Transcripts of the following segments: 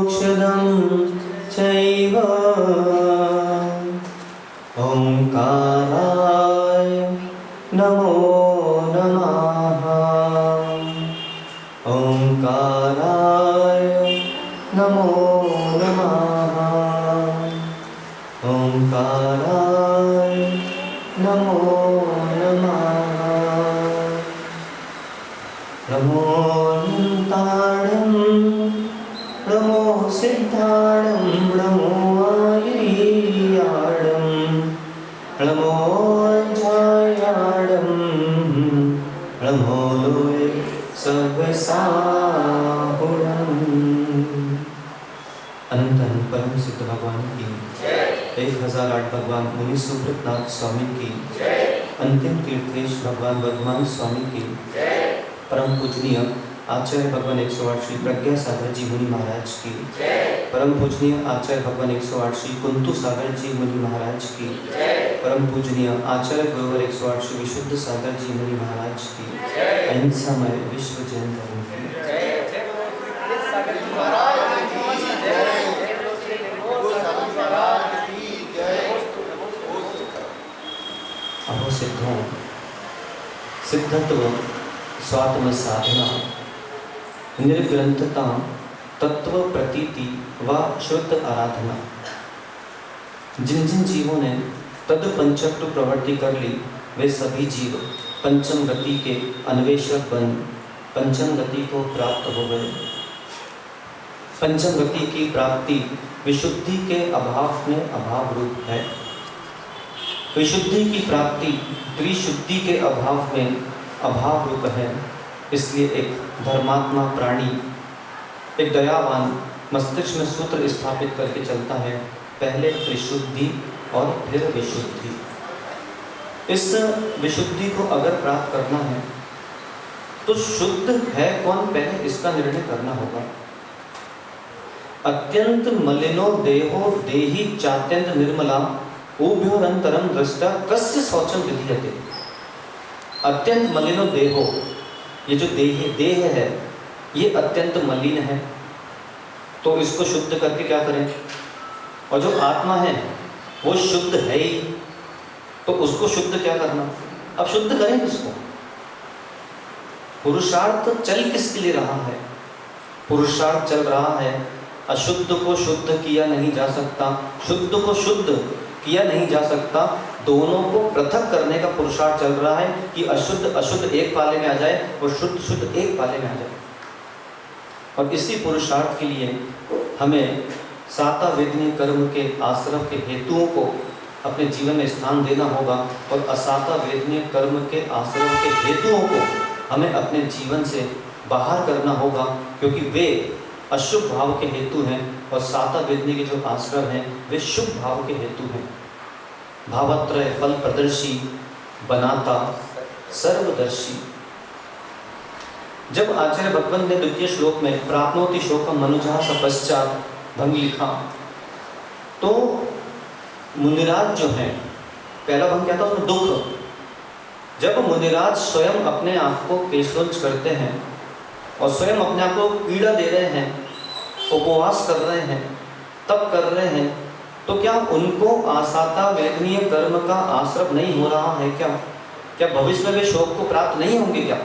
मोक्षदं चैव ओंकाराय नमो नमः। ओंकाराय नमो नमः। ओंकाराय नमो नमः। नमो ताणं नमो सिद्धाणं नमो आयर्याणं नमो जायाणं नमो लोय सर्वसाहुणम्। अनंत अनंत परम सिद्ध भगवान की 1008 भगवान मुनि सुब्रतनाथ स्वामी की, अंतिम तीर्थेश भगवान वर्धमान स्वामी की, परम पूजनीय आचार्य भगवान 108 श्री प्रज्ञा सागर जी मुनि महाराज की, परम पूजनीय आचार्य भगवान 108 श्री कुंतु सागर जी मुनि महाराज की, परम पूजनीय आचार्य गुरुवर 108 श्री विशुद्ध सागर जी मुनि महाराज की, अहिंसामय विश्व जैन धर्म की। अहो सिद्धों, सिद्धत्व स्वात्म साधना, निर्ग्रंथता, तत्व प्रतीति व शुद्ध आराधना। जिन जिन जीवों ने तद पंचक्र प्रवृत्ति कर ली, वे सभी जीव पंचम गति के अन्वेषक बन पंचम गति को प्राप्त हो गए। पंचम गति की प्राप्ति विशुद्धि के अभाव में अभाव रूप है। विशुद्धि की प्राप्ति त्रिशुद्धि के अभाव में अभाव रूप है। इसलिए एक धर्मात्मा प्राणी, एक दयावान मस्तिष्क में सूत्र स्थापित करके चलता है, पहले त्रिशुद्धि और फिर विशुद्धि। इस विशुद्धि को अगर प्राप्त करना है तो शुद्ध है कौन, पहले इसका निर्णय करना होगा। अत्यंत मलिनो देहो देहि चात्यंत निर्मला उभयोरंतरम दृष्टा कस्य शौचम विधीयते। अत्यंत मलिनो देहो, ये जो देह है ये अत्यंत मलिन है, तो इसको शुद्ध करके क्या करें। और जो आत्मा है वो शुद्ध है ही, तो उसको शुद्ध क्या करना। अब शुद्ध करें किसको। पुरुषार्थ चल किसके लिए रहा है। पुरुषार्थ चल रहा है, अशुद्ध को शुद्ध किया नहीं जा सकता, शुद्ध को शुद्ध किया नहीं जा सकता, दोनों को पृथक करने का पुरुषार्थ चल रहा है कि अशुद्ध अशुद्ध एक पाले में आ जाए और शुद्ध शुद्ध एक पाले में आ जाए। और इसी पुरुषार्थ के लिए हमें साता वेदनीय कर्म के आश्रम के हेतुओं को अपने जीवन में स्थान देना होगा और असाता वेदनीय कर्म के आश्रम के हेतुओं को हमें अपने जीवन से बाहर करना होगा, क्योंकि वे अशुभ भाव के हेतु हैं और साता वेदनीय के जो आश्रम हैं वे शुभ भाव के हेतु हैं। भावत्रय फल प्रदर्शी बनाता सर्वदर्शी। जब आचार्य भगवंत ने द्वितीय श्लोक में प्राप्नोति शोकम मनुजः स पश्चात भंग लिखा, तो मुनिराज जो हैं, पहला भंग क्या था उसमें दुख। जब मुनिराज स्वयं अपने आप को केशवंच करते हैं और स्वयं अपने आप को पीड़ा दे रहे हैं, उपवास कर रहे हैं, तप कर रहे हैं, तो क्या उनको आसाता वेदनीय कर्म का आश्रय नहीं हो रहा है क्या? क्या भविष्य में वे शोक को प्राप्त नहीं होंगे क्या?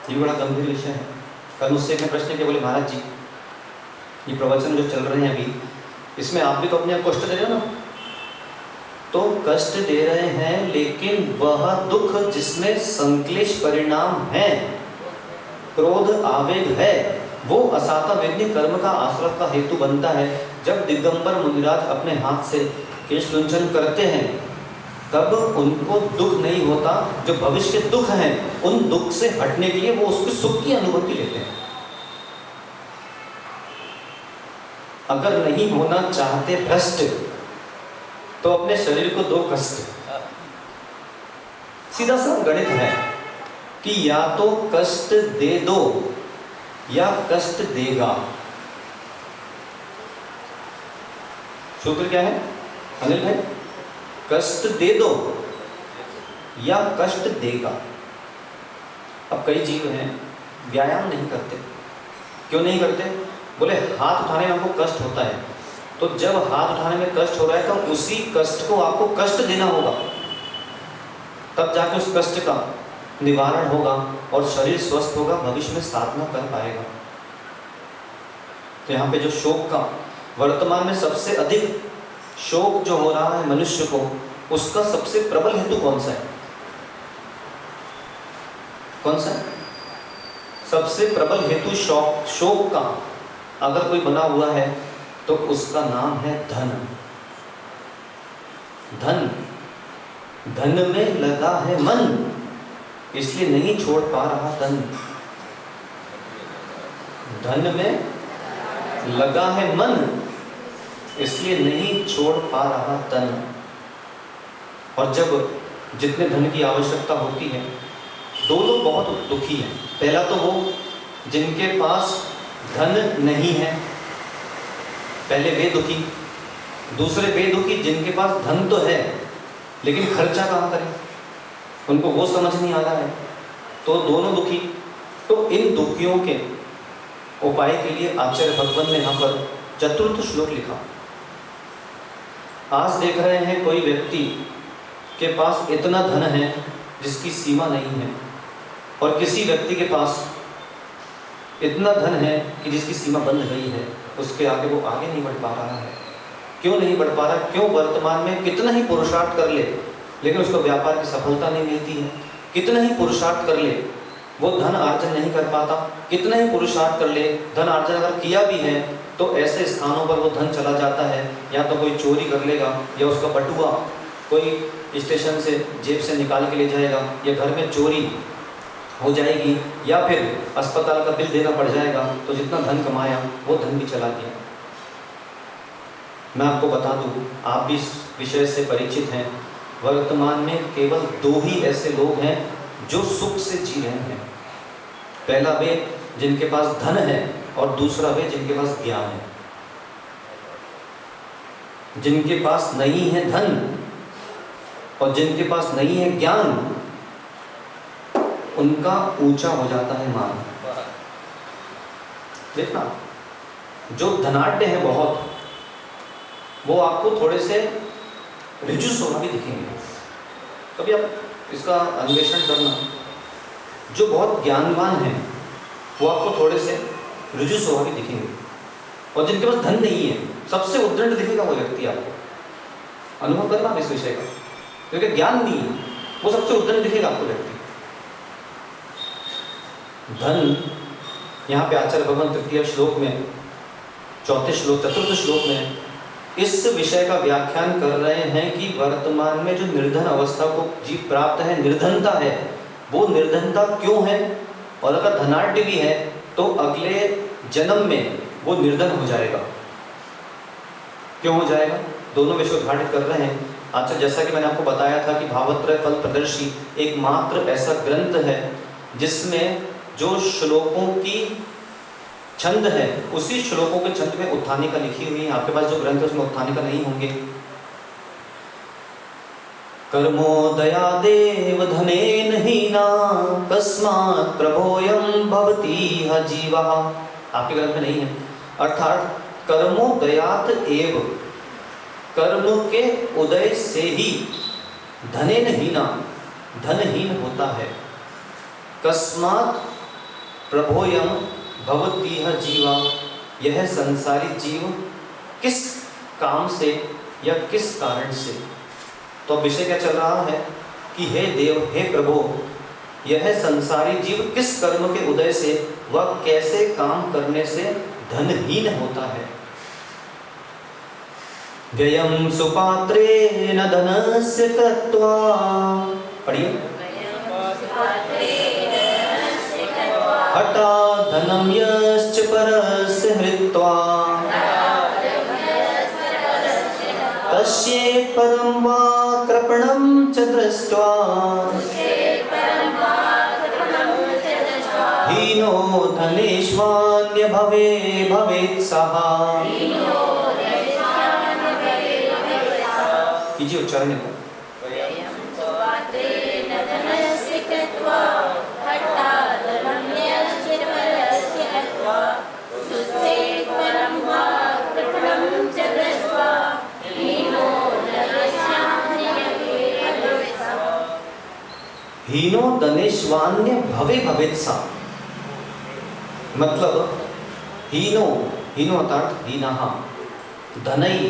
ये बड़ा गंभीर विषय है। कल मुझसे एक प्रश्न किया, बोले महाराज जी ये प्रवचन जो चल रहे हैं अभी, इसमें आप भी तो अपने आप कष्ट दे रहे हो ना। तो कष्ट दे रहे हैं, लेकिन वह दुख जिसमें संक्लेश परिणाम है, क्रोध आवेग है, वो असाता वेदनीय कर्म का आश्रय का हेतु बनता है। जब दिगंबर मुनिराज अपने हाथ से केश लुंचन करते हैं तब उनको दुख नहीं होता। जो भविष्य के दुख हैं उन दुख से हटने के लिए वो उसके सुख की अनुभूति लेते हैं। अगर नहीं होना चाहते भ्रष्ट तो अपने शरीर को दो कष्ट। सीधा सा गणित है कि या तो कष्ट दे दो या कष्ट देगा। सूत्र क्या है अनिल भाई? कष्ट दे दो या कष्ट देगा। अब कई जीव हैं व्यायाम नहीं करते, क्यों नहीं करते? बोले हाथ उठाने में हमको कष्ट होता है, तो जब हाथ उठाने में कष्ट हो रहा है तो उसी कष्ट को आपको कष्ट देना होगा, तब जाके उस कष्ट का निवारण होगा और शरीर स्वस्थ होगा, भविष्य में साधना कर पाएगा। तो यहाँ पे जो शोक का, वर्तमान में सबसे अधिक शोक जो हो रहा है मनुष्य को, उसका सबसे प्रबल हेतु कौन सा है? कौन सा? सबसे प्रबल हेतु शोक का अगर कोई बना हुआ है तो उसका नाम है धन। धन, धन में लगा है मन, इसलिए नहीं छोड़ पा रहा धन। धन में लगा है मन, इसलिए नहीं छोड़ पा रहा धन। और जब जितने धन की आवश्यकता होती है, दो लोग बहुत दुखी हैं। पहला तो वो जिनके पास धन नहीं है, पहले वे दुखी। दूसरे वे दुखी जिनके पास धन तो है लेकिन खर्चा कहाँ करें, उनको वो समझ नहीं आ रहा है, तो दोनों दुखी। तो इन दुखियों के उपाय के लिए आचार्य भगवान ने यहाँ पर चतुर्थ श्लोक लिखा। आज देख रहे हैं कोई व्यक्ति के पास इतना धन है जिसकी सीमा नहीं है, और किसी व्यक्ति के पास इतना धन है कि जिसकी सीमा बंध गई है, उसके आगे वो आगे नहीं बढ़ पा रहा है। क्यों नहीं बढ़ पा रहा? क्यों? वर्तमान में कितना ही पुरुषार्थ कर ले लेकिन उसको व्यापार की सफलता नहीं मिलती है। कितना ही पुरुषार्थ कर ले वो धन अर्जन नहीं कर पाता। कितना ही पुरुषार्थ कर ले, धन अर्जन अगर किया भी है तो ऐसे स्थानों पर वो धन चला जाता है, या तो कोई चोरी कर लेगा, या उसका बटुआ कोई स्टेशन से जेब से निकाल के ले जाएगा, या घर में चोरी हो जाएगी, या फिर अस्पताल का बिल देना पड़ जाएगा। तो जितना धन कमाया वो धन भी चला गया। मैं आपको बता दूं, आप भी इस विषय से परिचित हैं, वर्तमान में केवल दो ही ऐसे लोग हैं जो सुख से जी रहे हैं। पहला वे जिनके पास धन है, और दूसरा वे जिनके पास ज्ञान है। जिनके पास नहीं है धन और जिनके पास नहीं है ज्ञान, उनका ऊंचा हो जाता है मान। देखना, जो धनाढ्य है बहुत, वो आपको थोड़े से ऋजु स्वभाव भी दिखेंगे। कभी आप इसका अन्वेषण करना, जो बहुत ज्ञानवान है वो आपको थोड़े से ऋजु स्वभाव भी दिखेंगे, और जिनके पास धन नहीं है सबसे उद्दंड दिखेगा वो व्यक्ति। आपको अनुभव करना इस विषय का, क्योंकि ज्ञान नहीं है, वो सबसे उद्दंड दिखेगा आपको व्यक्ति। धन, यहाँ पे आचार्य भगवान तृतीय श्लोक में, चतुर्थ श्लोक में इस विषय का व्याख्यान कर रहे हैं कि वर्तमान में जो निर्धन अवस्था को जीव प्राप्त है, निर्धनता है, वो निर्धनता क्यों है, और अगर धनाढ्य भी है तो अगले जन्म में वो निर्धन हो जाएगा। क्यों हो जाएगा? दोनों विषय उद्घाटित कर रहे हैं आचार्य। जैसा कि मैंने आपको बताया था कि भावत्रय फल प्रदर्शी एकमात्र ऐसा ग्रंथ है जिसमें जो श्लोकों की छंद है, उसी श्लोकों के छंद में उत्थानिका लिखी हुई है। आपके पास जो ग्रंथ है उसमें उत्थानिका नहीं होंगे। कर्मोदयादेव धनेन हीना कस्मात् प्रभोयं भवति ह जीवः, आपके ग्रंथ में नहीं है। अर्थात कर्मोदयात एव, कर्म के उदय से ही धनेन हीना, धनहीन होता है। कस्मात् प्रभोयं भवति ह जीवा, यह संसारी जीव किस काम से या किस कारण से। तो विषय क्या चल रहा है कि हे देव, हे प्रभु, यह संसारी जीव किस कर्म के उदय से, वह कैसे काम करने से धनहीन होता है। व्ययं सुपात्रेण धनस्य कृत्वा, पढ़िए, हठा धनं यश्च परस्य हृत्वा, तस्येत् परं वा कृपणं च दृष्ट्वा, हीनो धनेष्वान्य भवे भवेत् सः। कीजिए उच्चारण को। हीनो धनेश्वान्य भवे भवेत्सा, मतलब हीनो, हीनो अर्थात हीनः, धनई,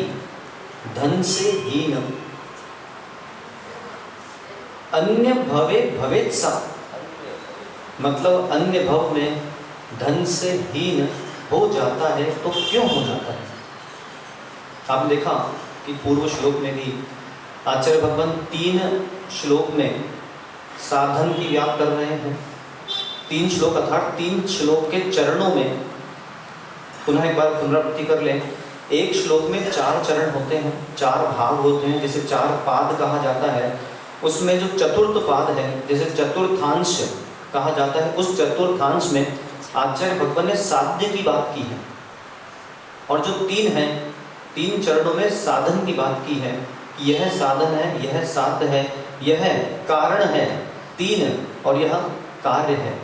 धन से हीन, अन्य भवे भवेत्सा, मतलब अन्य भव में धन से हीन हो जाता है तो क्यों हो जाता है। आपने देखा कि पूर्व श्लोक में भी आचार्य भगवान 3 श्लोक में साधन की व्याख्या कर रहे हैं। 3 श्लोक अर्थात 3 श्लोक के चरणों में, पुनः एक बार पुनरावृत्ति कर लें। एक श्लोक में 4 चरण होते हैं, 4 भाग होते हैं, जिसे 4 पाद कहा जाता है। उसमें जो चतुर्थ पाद है, जिसे चतुर्थांश कहा जाता है, उस चतुर्थांश में आचार्य भगवान ने साध्य की बात की है। और जो 3 हैं, 3 चरणों में साधन की बात की है। यह साधन है, यह साध्य है, यह कारण है 3, और यह कार्य है।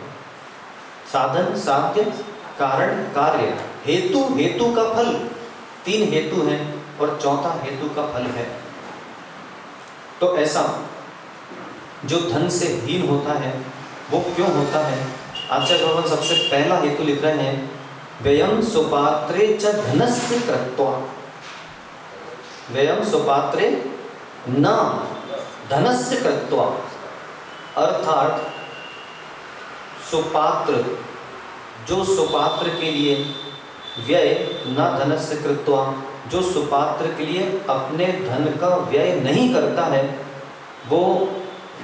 साधन, साध्य, कारण, कार्य। हेतु, हेतु का फल, 3 हेतु हैं और चौथा हेतु का फल है। तो ऐसा जो धन से हीन होता है वो क्यों होता है। आचार्य भगवान सबसे पहला हेतु लिख रहे हैं, व्ययम सुपात्रे च धनस्य कृत्वा, व्ययम सुपात्रे न धनस्य कृत्वा, अर्थात सुपात्र, जो सुपात्र के लिए व्यय न धनस्य कृत्वा, जो सुपात्र के लिए अपने धन का व्यय नहीं करता है वो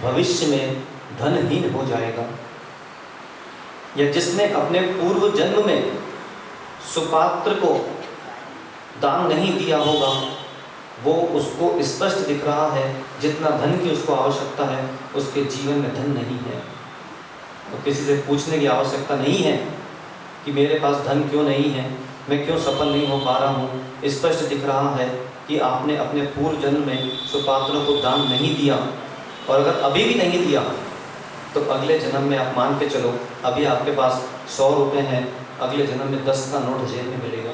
भविष्य में धनहीन हो जाएगा। या जिसने अपने पूर्व जन्म में सुपात्र को दान नहीं दिया होगा वो उसको स्पष्ट दिख रहा है, जितना धन की उसको आवश्यकता है उसके जीवन में धन नहीं है। तो किसी से पूछने की आवश्यकता नहीं है कि मेरे पास धन क्यों नहीं है, मैं क्यों सफल नहीं हो पा रहा हूँ। स्पष्ट दिख रहा है कि आपने अपने पूर्व जन्म में सुपात्रों को दान नहीं दिया, और अगर अभी भी नहीं दिया तो अगले जन्म में आप मान के चलो, अभी आपके पास 100 रुपये हैं, अगले जन्म में 10 का नोट जेब में मिलेगा।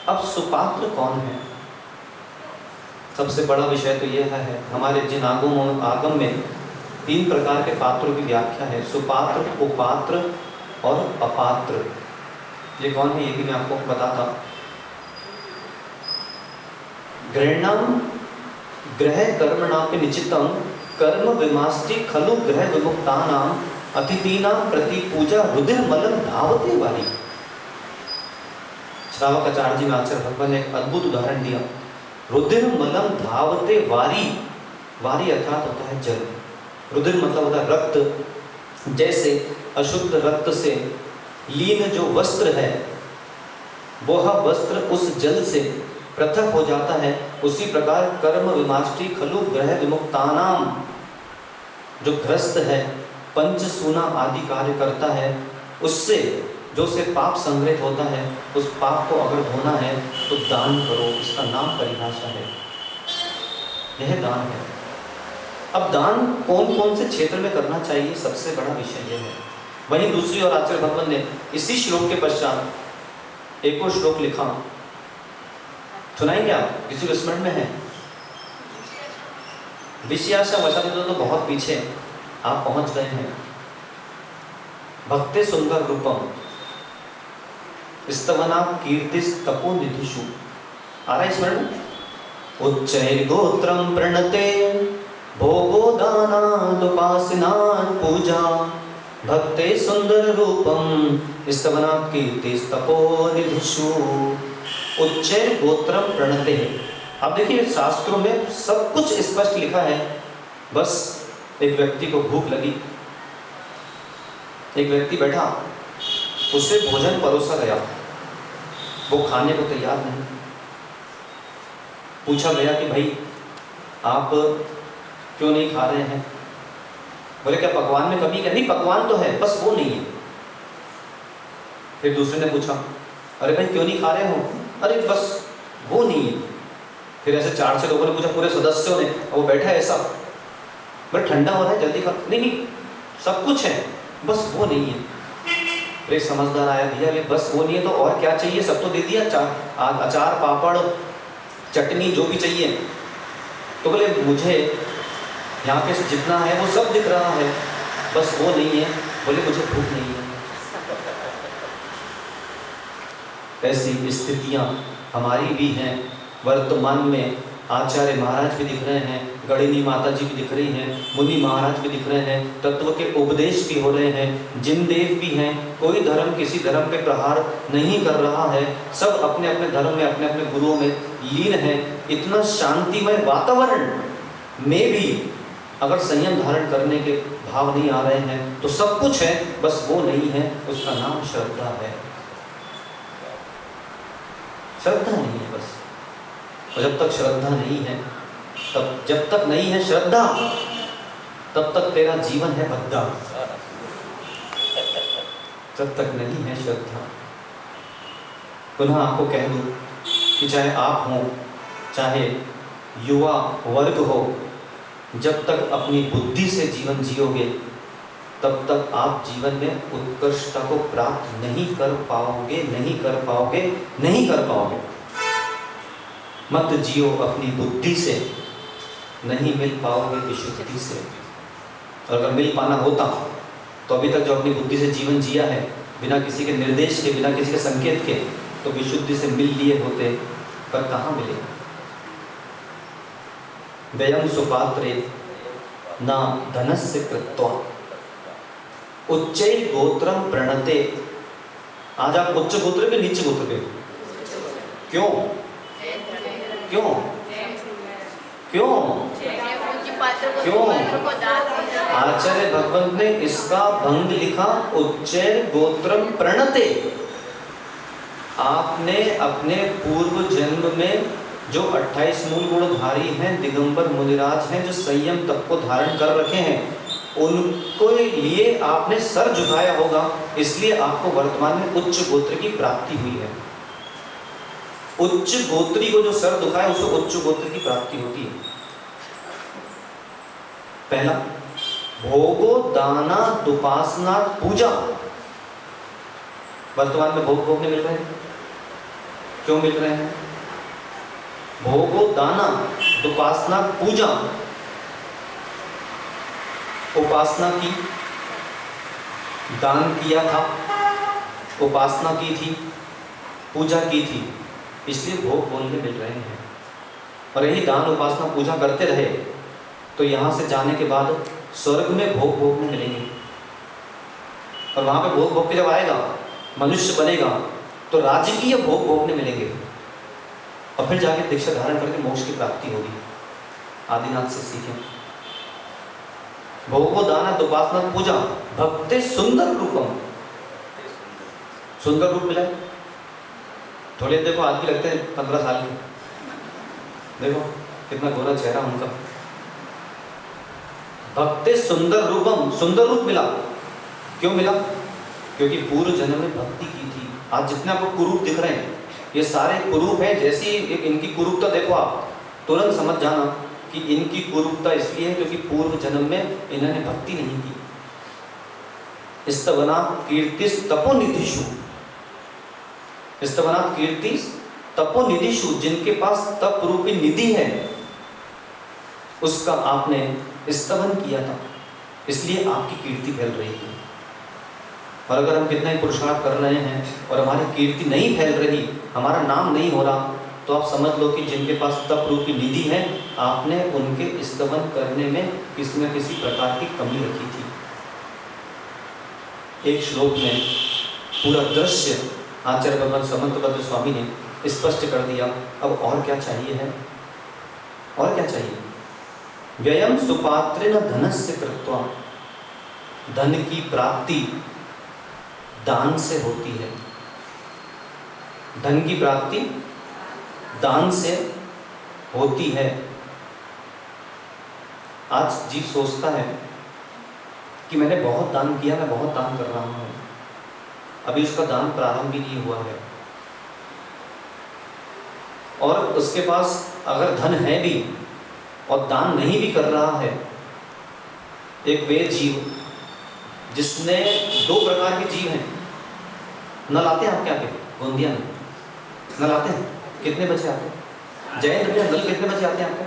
अब सुपात्र कौन है, सबसे बड़ा विषय तो यह है। हमारे जिन आगम में 3 प्रकार के पात्रों की व्याख्या है, सुपात्र, कुपात्र और अपात्र। ये कौन है ये भी मैं आपको बताता। गृहणाम ग्रह कर्मणापि निचितम कर्म विमास्ति खलु ग्रह विमुक्तानाम अतिथीनाम प्रति पूजा रुधिर मलम धावते वाली। श्रावकाचार्य जी आचार्य भगवान ने एक अद्भुत उदाहरण दिया। रुधिर मलम धावते वारी, वारी अर्थात होता है जल, रुधिर मतलब होता है रक्त। जैसे अशुद्ध रक्त से लीन जो वस्त्र है वह वस्त्र उस जल से पृथक हो जाता है, उसी प्रकार कर्म विमाष्टि खलु ग्रह विमुक्तानाम, जो ग्रस्त है, पंचसूना आदि कार्य करता है, उससे जो से पाप संग्रहित होता है, उस पाप को अगर धोना है तो दान करो। इसका नाम परिभाषा है, यह दान है। अब दान कौन कौन से क्षेत्र में करना चाहिए, सबसे बड़ा विषय यह है। वहीं दूसरी ओर आचार्य भगवान ने इसी श्लोक के पश्चात एक और श्लोक लिखा, सुनाएंगे आप, किसी को स्मरण में है? विषयाशा वचन तो बहुत पीछे आप पहुंच गए हैं। भक्ति सुंदर रूपम स्तवना कीर्तिस तपो निधिषु, आ रहा है स्मरण? उच्चैर्गोत्रम प्रणते भोगो दानादुपासनात् पूजा भक्ते सुंदर रूपम स्तवना कीर्तिस तपो निधिषु। उच्चैर गोत्रम प्रणते। अब देखिए शास्त्रों में सब कुछ स्पष्ट लिखा है। बस एक व्यक्ति को भूख लगी, एक व्यक्ति बैठा, उसे भोजन परोसा गया, वो खाने को तैयार नहीं। पूछा गया कि भाई आप क्यों नहीं खा रहे हैं? बोले क्या पकवान में कमी? क्या नहीं, पकवान तो है, बस वो नहीं है। फिर दूसरे ने पूछा, अरे भाई क्यों नहीं खा रहे हो? अरे बस वो नहीं है। फिर ऐसे 4-6 लोगों ने पूछा, पूरे सदस्यों ने, और वो बैठा है ऐसा, बस ठंडा हो रहा है जल्दी खा। नहीं नहीं, सब कुछ है, बस वो नहीं है। फिर समझदार आया, भैया ये बस वो नहीं है तो और क्या चाहिए? सब तो दे दिया, अचार पापड़ चटनी जो भी चाहिए। तो बोले मुझे यहाँ पे जितना है वो सब दिख रहा है, बस वो नहीं है, बोले मुझे भूख नहीं है। ऐसी स्थितियाँ हमारी भी हैं वर्तमान में। आचार्य महाराज भी दिख रहे हैं, गणिनी माता जी भी दिख रही हैं, मुनि महाराज भी दिख रहे हैं, तत्व के उपदेश भी हो रहे हैं, जिनदेव भी हैं। कोई धर्म किसी धर्म पे प्रहार नहीं कर रहा है, सब अपने अपने धर्म में अपने अपने गुरुओं में लीन हैं। इतना शांतिमय वातावरण में भी अगर संयम धारण करने के भाव नहीं आ रहे हैं तो सब कुछ है, बस वो नहीं है। उसका नाम श्रद्धा है। श्रद्धा नहीं है बस। और जब तक श्रद्धा नहीं है, तब जब तक नहीं है श्रद्धा, तब तक तेरा जीवन है भद्दा। जब तक नहीं है श्रद्धा। पुनः आपको कह दूं कि चाहे आप हो, चाहे युवा वर्ग हो, जब तक अपनी बुद्धि से जीवन जियोगे तब तक आप जीवन में उत्कृष्टता को प्राप्त नहीं कर पाओगे, नहीं कर पाओगे, नहीं कर पाओगे। मत जियो अपनी बुद्धि से, नहीं मिल पाओगे विशुद्धि से। और अगर मिल पाना होता तो अभी तक जो अपनी बुद्धि से जीवन जिया है, बिना किसी के निर्देश के, बिना किसी के संकेत के, तो विशुद्धि से मिल लिए होते, पर कहाँ मिले। व्ययं सुपात्रे न धनस्य कृत्वा उच्चै गोत्रम प्रणते। आज आप उच्च गोत्र पे, नीचे गोत्र पे? क्यों क्यों क्यों क्यों? आचार्य भगवंत ने इसका भंग लिखा, उच्चै गोत्रम प्रणते। आपने अपने पूर्व जन्म में जो 28 मूल गुणधारी हैं, दिगंबर मुनिराज हैं, जो संयम तप को धारण कर रखे हैं, उनको लिए आपने सर झुकाया होगा, इसलिए आपको वर्तमान में उच्च गोत्र की प्राप्ति हुई है। उच्च गोत्री को जो सर झुकाए उसको उच्च गोत्र की प्राप्ति होती है। पहला, भोगो दाना दुपासना पूजा। वर्तमान में भोग भोगने मिल रहे हैं, क्यों मिल रहे हैं? भोगो दाना दुपासना पूजा। उपासना की, दान किया था, उपासना की थी, पूजा की थी, इसलिए भोग बोलने मिल रहे हैं। और यही दान उपासना पूजा करते रहे तो यहाँ से जाने के बाद स्वर्ग में भोग भोगने मिलेंगे। और वहाँ पे भोग भोग के जब आएगा, मनुष्य बनेगा, तो राजकीय भोग भोगने मिलेंगे। और फिर जाके दीक्षा धारण करके मोक्ष की प्राप्ति होगी। आदिनाथ से सीखें। भोगो दाना दुपासना पूजा भक्ति सुंदर रूपम। सुंदर रूप मिला। थोड़े देखो आज भी लगते हैं 15 साल के, देखो कितना गोरा चेहरा उनका। भक्ति सुंदर रूपम, सुंदर रूप मिला। क्यों मिला? क्योंकि पूर्व जन्म में भक्ति की थी। आज जितने आपको कुरूप दिख रहे हैं, ये सारे कुरूप हैं। जैसी इनकी कुरूपता देखो, आप तुरंत समझ जाना कि इनकी कुरूपता इसलिए है क्योंकि पूर्व जन्म में इन्होंने भक्ति नहीं की। स्तवना कीर्तिस तपोनिधिषु, स्तवना कीर्तिस तपोनिधिषु, जिनके पास तप रूपी निधि है उसका आपने स्तवन किया था, इसलिए आपकी कीर्ति फैल रही है। और अगर हम कितना ही पुरुषार्थ कर रहे हैं और हमारी कीर्ति नहीं फैल रही, हमारा नाम नहीं हो रहा, तो आप समझ लो कि जिनके पास तप रूपी निधि है, आपने उनके स्तवन करने में किसी न किसी प्रकार की कमी रखी थी। एक श्लोक में पूरा दृश्य आचार्य भगवान समंतभद्र स्वामी ने स्पष्ट कर दिया। अब और क्या चाहिए है? और क्या चाहिए? व्ययम सुपात्रेण धनस्य कृत्वा, धन की प्राप्ति दान से होती है। धन की प्राप्ति दान से होती है। आज जीव सोचता है कि मैंने बहुत दान किया, मैं बहुत दान कर रहा हूं, अभी उसका दान प्रारंभ भी नहीं हुआ है। और उसके पास अगर धन है भी और दान नहीं भी कर रहा है, एक वे जीव जिसने 2 प्रकार के जीव हैं। नल आते हैं आपके आगे गोंदिया में? नल आते हैं? कितने बजे आते हैं? जयंत भैया, नल कितने बजे आते हैं आपके?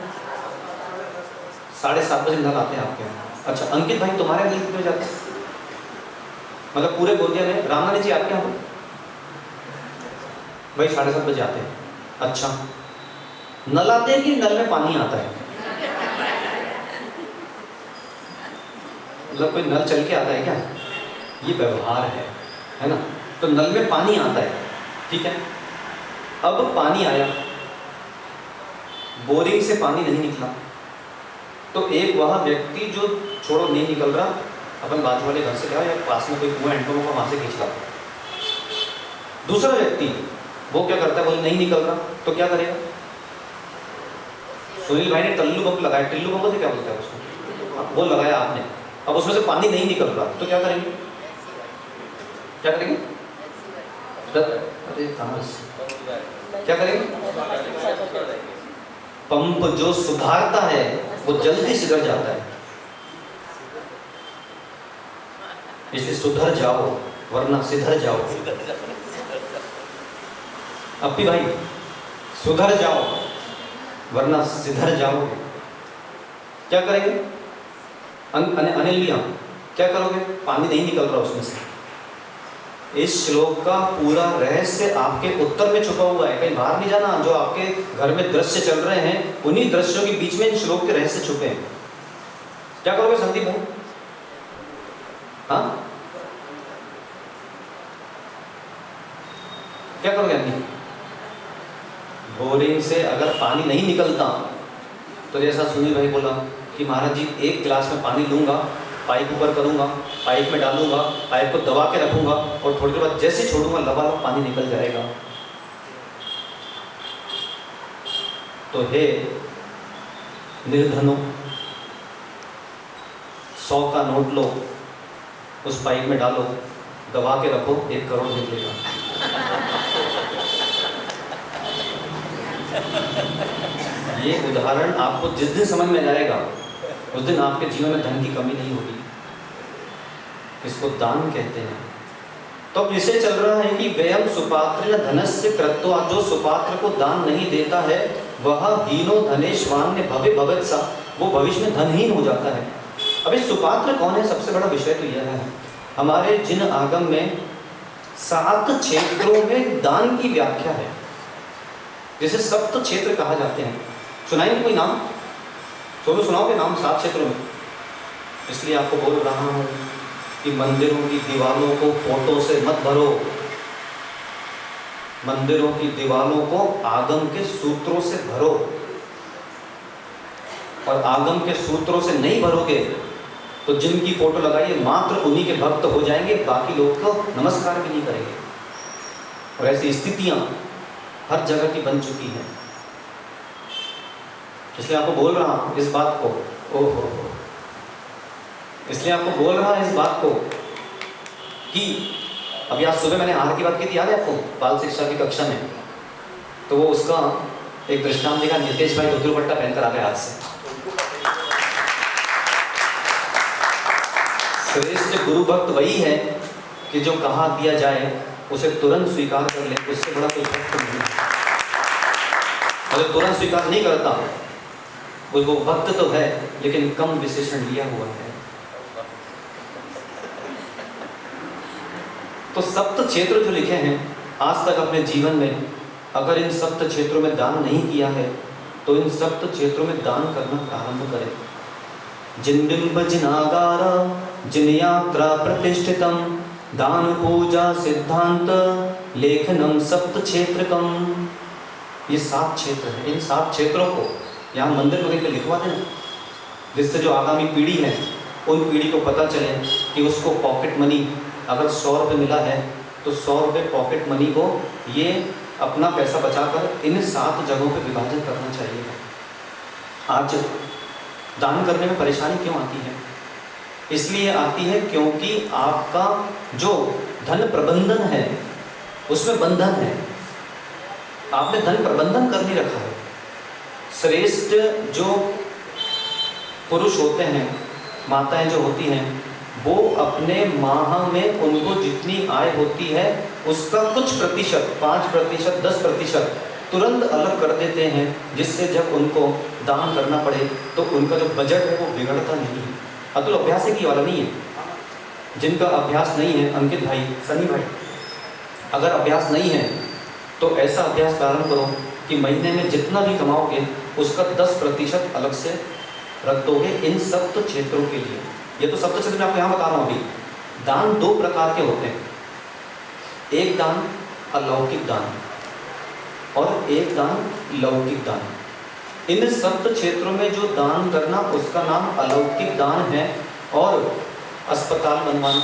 7:30 बजे नल आते हैं आपके यहाँ। अच्छा अंकित भाई तुम्हारे नल कितने बजे जाते हैं? मतलब पूरे गोंदिया में रामनानी जी आपके यहाँ भाई 7:30 बजे आते हैं। अच्छा नल आते हैं कि नल में पानी आता है? मतलब कोई नल चल के आता है क्या? ये व्यवहार है ना? तो नल में पानी आता है, ठीक है। अब पानी आया, बोरिंग से पानी नहीं निकला, तो एक वह व्यक्ति जो छोड़ो नहीं निकल रहा, अपन बाजू वाले घर से गया या पास में कोई कुआं एंटो का वहां से खींच रहा। दूसरा व्यक्ति वो क्या करता है, बोले नहीं निकल रहा, तो क्या करेगा? सुनील भाई ने टल्लू पंप लगाया, टिल्लू पंप से क्या बोलता है उसको, वो लगाया आपने, अब उसमें से पानी नहीं निकल रहा, तो क्या करेंगे? क्या करेंगे? अरे कहाँ से क्या करेंगे? पंप जो सुधारता है वो जल्दी सुधर जाता है, इसलिए सुधर जाओ वरना सिधर जाओ। अपी भाई सुधर जाओ वरना सिधर जाओ। क्या करेंगे? अनिल भैया क्या करोगे? पानी नहीं निकल रहा उसमें से। इस श्लोक का पूरा रहस्य आपके उत्तर में छुपा हुआ है, कहीं बाहर नहीं जाना। जो आपके घर में दृश्य चल रहे हैं उन्हीं दृश्यों के बीच में इन श्लोक के रहस्य छुपे हैं। क्या करोगे संदीप भाई? हाँ क्या करोगे अनिल? बोरिंग से अगर पानी नहीं निकलता तो जैसा सुनील भाई बोला कि महाराज जी एक गिलास में पानी लूंगा, पाइप ऊपर करूंगा, पाइप में डालूंगा, पाइप को दबा के रखूंगा और थोड़ी देर बाद जैसे छोड़ूंगा लबालब पानी निकल जाएगा। तो हे निर्धनों, 100 का नोट लो, उस पाइप में डालो, दबा के रखो, 1 करोड़ निकलेगा। ये उदाहरण आपको जिस दिन समझ में जाएगा उस दिन आपके जीवन में धन की कमी नहीं होगी। इसको दान कहते हैं। तो अब विषय चल रहा है कि व्ययम सुपात्र धनस्य कृत्वा, जो सुपात्र को दान नहीं देता है वह हीनो धनेश्वान्य भवे भवेत्सा, वो भविष्य में धनहीन हो जाता है। अब इस सुपात्र कौन है? सबसे बड़ा विषय तो यह है, हमारे जिन आगम में 7 क्षेत्रों में दान की व्याख्या है, जिसे सप्त क्षेत्र कहा जाते हैं। सुनाएंगे कोई नाम? सोनू सुनाओगे नाम 7 क्षेत्रों में? इसलिए आपको बोल रहा हूँ कि मंदिरों की दीवारों को फोटो से मत भरो, मंदिरों की दीवारों को आगम के सूत्रों से भरो, और आगम के सूत्रों से नहीं भरोगे तो जिनकी फोटो लगाइए मात्र उन्हीं के भक्त हो जाएंगे, बाकी लोग तो नमस्कार भी नहीं करेंगे। और ऐसी स्थितियां हर जगह की बन चुकी हैं। इसलिए आपको बोल रहा हूं इस बात को, ओहो, इसलिए आपको बोल रहा इस बात को कि अभी आज सुबह मैंने आहार की बात की थी, याद है आपको, बाल शिक्षा की कक्षा में? तो वो उसका एक दृष्टांत देखा, नितेश भाई दुपट्टा पहनकर आ गए आज से। श्रेष्ठ गुरु भक्त वही है कि जो कहा दिया जाए उसे तुरंत स्वीकार कर ले, उससे बड़ा कोई भक्त नहीं। अगर तुरंत स्वीकार नहीं करता वो भक्त तो है लेकिन कम विशेषण लिया हुआ है। तो सप्त क्षेत्र जो लिखे हैं आज तक अपने जीवन में, अगर इन सप्त क्षेत्रों में दान नहीं किया है तो इन सप्त क्षेत्रों में दान करना प्रारंभ करें। जिन बिंब जिनागार जिन यात्रा प्रतिष्ठितम दान पूजा सिद्धांत लेखनम सप्त क्षेत्रकम। ये 7 क्षेत्र हैं। इन 7 क्षेत्रों को यहाँ मंदिर में कहीं लिखवा देना, जिससे जो आगामी पीढ़ी है उन पीढ़ी को पता चले कि उसको पॉकेट मनी अगर 100 रुपये मिला है तो 100 रुपये पॉकेट मनी को ये अपना पैसा बचाकर इन 7 जगहों पर विभाजन करना चाहिए। आज दान करने में परेशानी क्यों आती है? इसलिए आती है क्योंकि आपका जो धन प्रबंधन है उसमें बंधन है, आपने धन प्रबंधन कर नहीं रखा है। श्रेष्ठ जो पुरुष होते हैं, माताएं जो होती हैं, वो अपने माह में उनको जितनी आय होती है उसका कुछ प्रतिशत, 5%, 10% तुरंत अलग कर देते हैं, जिससे जब उनको दान करना पड़े तो उनका जो बजट है वो बिगड़ता नहीं है। अतुल अभ्यास की वाला नहीं है। जिनका अभ्यास नहीं है, अंकित भाई, सनी भाई, अगर अभ्यास नहीं है तो ऐसा अभ्यास प्रारंभ करो कि महीने में जितना भी कमाओगे उसका 10% अलग से रख दोगे इन सप्त क्षेत्रों के लिए। ये तो सप्त क्षेत्र मैं आपको यहाँ बता रहा हूँ अभी। दान 2 प्रकार के होते हैं, एक दान अलौकिक दान और एक दान लौकिक दान। इन सप्त क्षेत्रों में जो दान करना उसका नाम अलौकिक दान है, और अस्पताल बनवाना,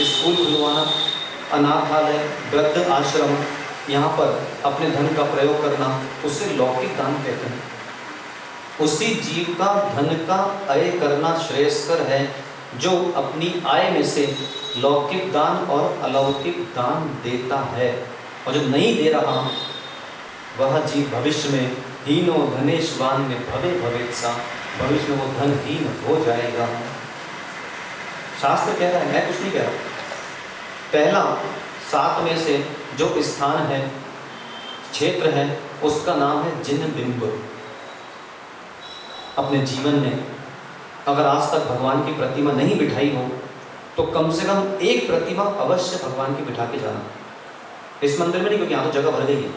स्कूल खुलवाना, अनाथालय, वृद्ध आश्रम, यहाँ पर अपने धन का प्रयोग करना, उसे लौकिक दान कहते हैं। उसी जीव का धन का अय करना श्रेयस्कर है जो अपनी आय में से लौकिक दान और अलौकिक दान देता है, और जो नहीं दे रहा वह जीव भविष्य में हीनो धनेशवान में भवे भवेत्सा, भविष्य में वो धनहीन हो जाएगा। शास्त्र कह रहा है, मैं कुछ नहीं कह रहा। पहला 7 में से जो स्थान है, क्षेत्र है, उसका नाम है जिन बिंब। अपने जीवन में अगर आज तक भगवान की प्रतिमा नहीं बिठाई हो तो कम से कम एक प्रतिमा अवश्य भगवान की बिठा के जाना। इस मंदिर में नहीं, क्योंकि यहाँ तो जगह भर गई है,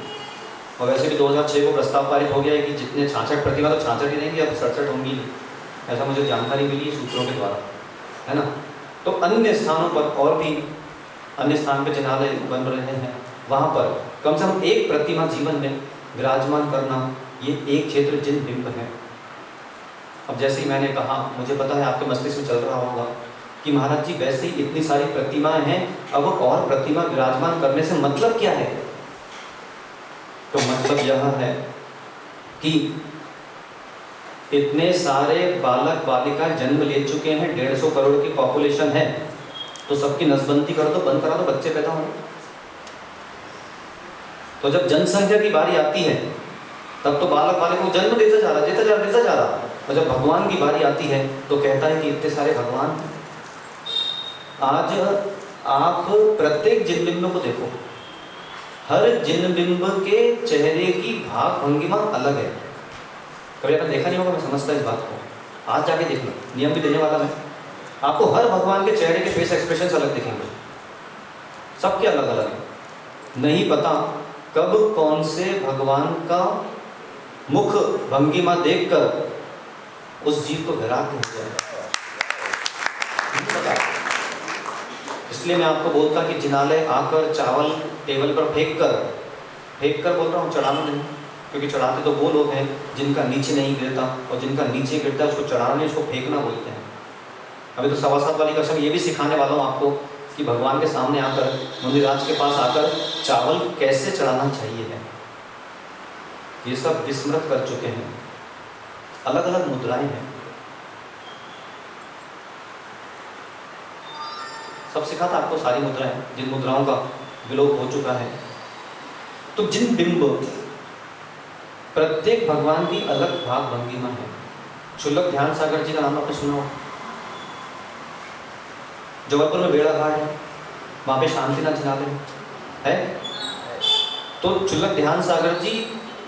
और वैसे भी 2006 को प्रस्ताव पारित हो गया है कि जितने 66 प्रतिमा, तो 66 ही रहेंगी, अब 67 होंगी, ऐसा मुझे जानकारी मिली सूत्रों के द्वारा, है ना। तो अन्य स्थानों पर और भी अन्य स्थान पर जिनालय बन रहे हैं, वहाँ पर कम से कम एक प्रतिमा जीवन में विराजमान करना, ये एक क्षेत्र जिन बिंब है। अब जैसे ही मैंने कहा, मुझे पता है आपके मस्तिष्क में चल रहा होगा कि महाराज जी वैसे ही इतनी सारी प्रतिमाएं हैं, अब और प्रतिमा विराजमान करने से मतलब क्या है? तो मतलब यह है कि इतने सारे बालक बालिका जन्म ले चुके हैं, 150 करोड़ की पॉपुलेशन है, तो सबकी नसबंदी कर दो, बंद करा दो, बच्चे पैदा होंगे। तो जब जनसंख्या की बारी आती है तब तो बालक बालिका को जन्म देता जा रहा, और जब भगवान की बारी आती है तो कहता है कि इतने सारे भगवान। आज आप प्रत्येक जिनबिंब को देखो, हर जिनबिंब के चेहरे की भाव भंगिमा अलग है। कभी आपने देखा नहीं होगा, मैं समझता इस बात को, आज जाके देख लो, नियम भी देने वाला मैं आपको। हर भगवान के चेहरे के फेस एक्सप्रेशन अलग दिखेंगे, सबके अलग अलग है। नहीं पता कब कौन से भगवान का मुख भंगिमा देखकर उस जीव को वैराग्य हो जाए, इसलिए मैं आपको बोलता कि जिनालय आकर चावल टेबल पर फेंक कर बोल रहा हूँ, चढ़ाना नहीं, क्योंकि चढ़ाते तो वो लोग हैं जिनका नीचे नहीं गिरता, और जिनका नीचे गिरता है उसको चढ़ाना नहीं, उसको फेंकना बोलते हैं। अभी तो 7:15 वाली कक्षा में ये भी सिखाने वाला हूँ आपको कि भगवान के सामने आकर, मंदिराज के पास आकर चावल कैसे चढ़ाना चाहिए है। ये सब विस्मृत कर चुके हैं। अलग अलग मुद्राएं हैं, सब सिखाता आपको, सारी मुद्राएं, जिन मुद्राओं का विलोप हो चुका है। तो जिन बिंब, प्रत्येक भगवान की अलग भाग भंगिमा है। क्षुल्लक ध्यान सागर जी का नाम आपने सुना हो, जबलपुर में बेड़ा घाट है, वहाँ पे शांतिनाथ जिनालय है। तो क्षुल्लक ध्यान सागर जी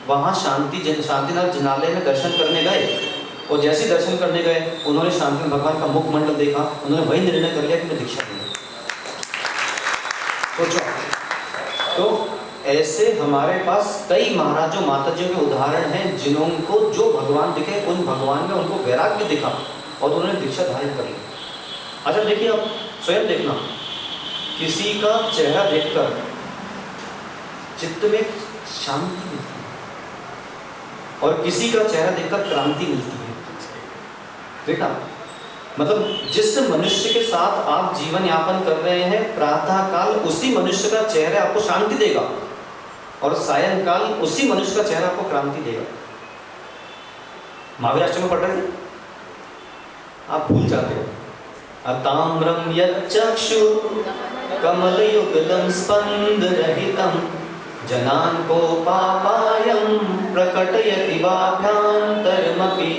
वहाँ शांतिनाथ जिनालय में दर्शन करने गए, और जैसे दर्शन करने गए उन्होंने शांतिनाथ भगवान का मुखमंडल देखा, उन्होंने वही निर्णय कर लिया कि मैं दीक्षा लूँगा। सोचो, तो ऐसे हमारे पास कई महाराजों माताजियों के उदाहरण हैं जिनको जो भगवान दिखे उन भगवान में उनको वैराग्य दिखा और उन्होंने दीक्षा धारण कर ली। अच्छा देखिए, आप स्वयं देखना, किसी का चेहरा देखकर चित्त में शांति मिलती है और किसी का चेहरा देखकर क्रांति मिलती है। देखना, मतलब जिस मनुष्य के साथ आप जीवन यापन कर रहे हैं, प्रातः काल उसी मनुष्य का चेहरा आपको शांति देगा और सायंकाल उसी मनुष्य का चेहरा आपको क्रांति देगा। महावीर अष्टमी में पढ़ रहे थे, आप भूल जाते हो। अताम्रम यच्चक्षु कमलयुगलं स्पंदरहितं जनान् कोपापायं प्रकटयति वाभ्यान्तरमपि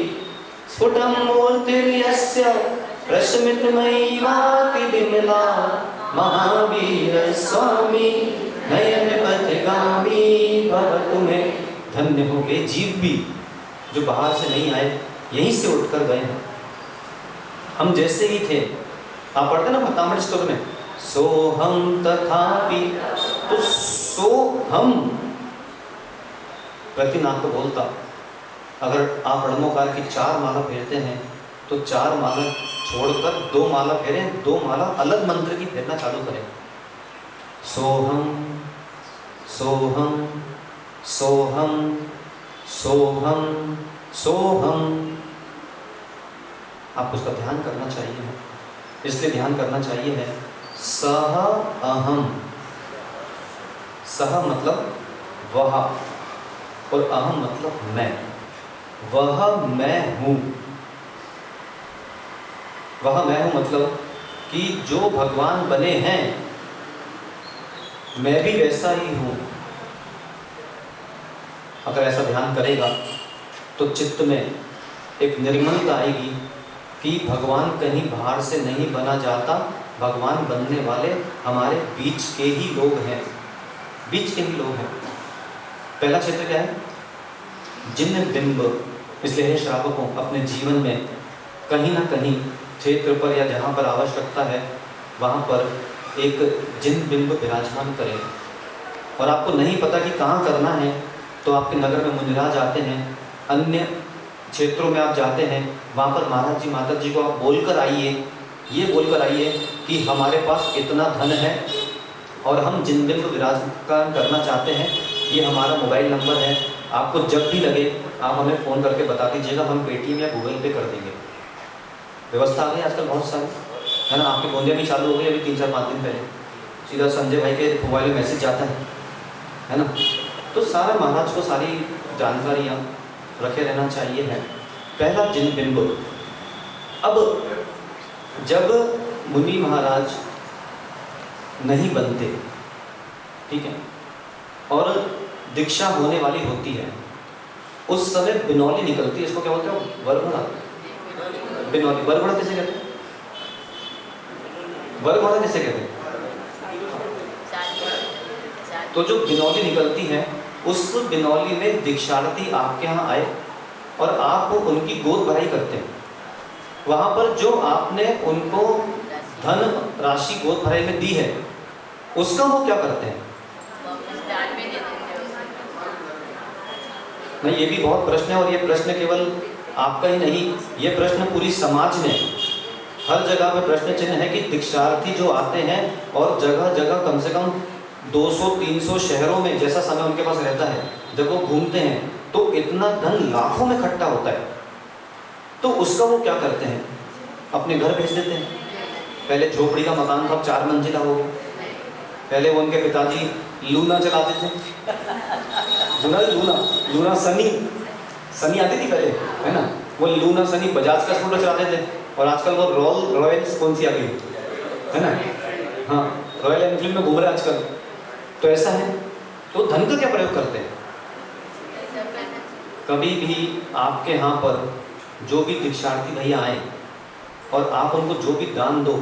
स्फुटं मूर्तिर्यस्य प्रशमितमयी विमला महावीर स्वामी नयनपथगामी भवति तुम्हें धन्य हो। वे जीव भी जो बाहर से नहीं आए, यहीं से उठकर गए हैं। हम जैसे ही थे, आप पढ़ते ना भक्तामृत स्तोत्र में, सोहम तथापि, तो सोहम प्रतिनाद को बोलता। अगर आप रणमोकार की 4 माला फेरते हैं तो 4 माला छोड़कर 2 माला फेरें, 2 माला अलग मंत्र की फेरना चालू करें। सोहम सोहम सोहम सोहम सोहम। आपको उसका ध्यान करना चाहिए, इसलिए ध्यान करना चाहिए है सह अहम। सह मतलब वह, और अहम मतलब मैं। वह मैं हूँ, वह मैं हूँ मतलब कि जो भगवान बने हैं मैं भी वैसा ही हूँ। अगर ऐसा ध्यान करेगा तो चित्त में एक निर्मलता आएगी कि भगवान कहीं बाहर से नहीं बना जाता, भगवान बनने वाले हमारे बीच के ही लोग हैं, बीच के ही लोग हैं। पहला क्षेत्र क्या है? जिन बिंब। इसलिए हे श्रावकों, अपने जीवन में कहीं ना कहीं क्षेत्र पर या जहाँ पर आवश्यकता है वहाँ पर एक जिन बिंब विराजमान करें। और आपको नहीं पता कि कहाँ करना है तो आपके नगर में मुनिराज आते हैं, अन्य क्षेत्रों में आप जाते हैं, वहाँ पर महाराज जी माता जी को आप बोलकर आइए, ये बोलकर आइए कि हमारे पास इतना धन है और हम जिन बिंब विराजमान करना चाहते हैं, ये हमारा मोबाइल नंबर है, आपको जब भी लगे आप हमें फ़ोन करके बता दीजिएगा, हम पेटीएम या गूगल पे कर देंगे। व्यवस्था आ गई आजकल बहुत सारी, है ना। आपके गोंदिया भी चालू हो गई अभी 3-4-5 दिन पहले, सीधा संजय भाई के मोबाइल में मैसेज जाता है ना। तो सारा महाराज को सारी जानकारियाँ रखे रहना चाहिए है। पहला जिन बिंब। अब जब मुनि महाराज नहीं बनते, ठीक है, और दीक्षा होने वाली होती है, उस समय बिनौली निकलती है। इसको क्या बोलते हैं? वरघोड़ा। बिनौली। वरघोड़ा किसे कहते हैं? वरघोड़ा किसे कहते हैं? तो जो बिनौली निकलती है, उस बिनौली में दीक्षार्थी आपके यहाँ आए और आप उनकी गोद भराई करते हैं। वहाँ पर जो आपने उनको धन राशि गोद भराई में दी है, उसका वो क्या करते हैं? नहीं, ये भी बहुत प्रश्न है, और ये प्रश्न केवल आपका ही नहीं, ये प्रश्न पूरी समाज में हर जगह पे प्रश्न चिन्ह है कि दीक्षार्थी जो आते हैं और जगह जगह कम से कम 200-300 शहरों में, जैसा समय उनके पास रहता है, जब वो घूमते हैं तो इतना धन लाखों में इकट्ठा होता है, तो उसका वो क्या करते हैं? अपने घर भेज देते हैं। पहले झोपड़ी का मकान था, 4 मंजिला हो गया। पहले वो उनके पिताजी लूना चलाते थे, लूना सनी आती थी पहले, है ना। वो लूना सनी बजाज का स्कूटर चलाते थे, और आजकल वो रॉयल्स कौन सी आ गई, है ना, हाँ, रॉयल एनफील्ड में घूम रहे आजकल। तो ऐसा है, तो धन का क्या प्रयोग करते हैं? कभी भी आपके यहाँ पर जो भी दीक्षार्थी भैया आए और आप उनको जो भी दान दो,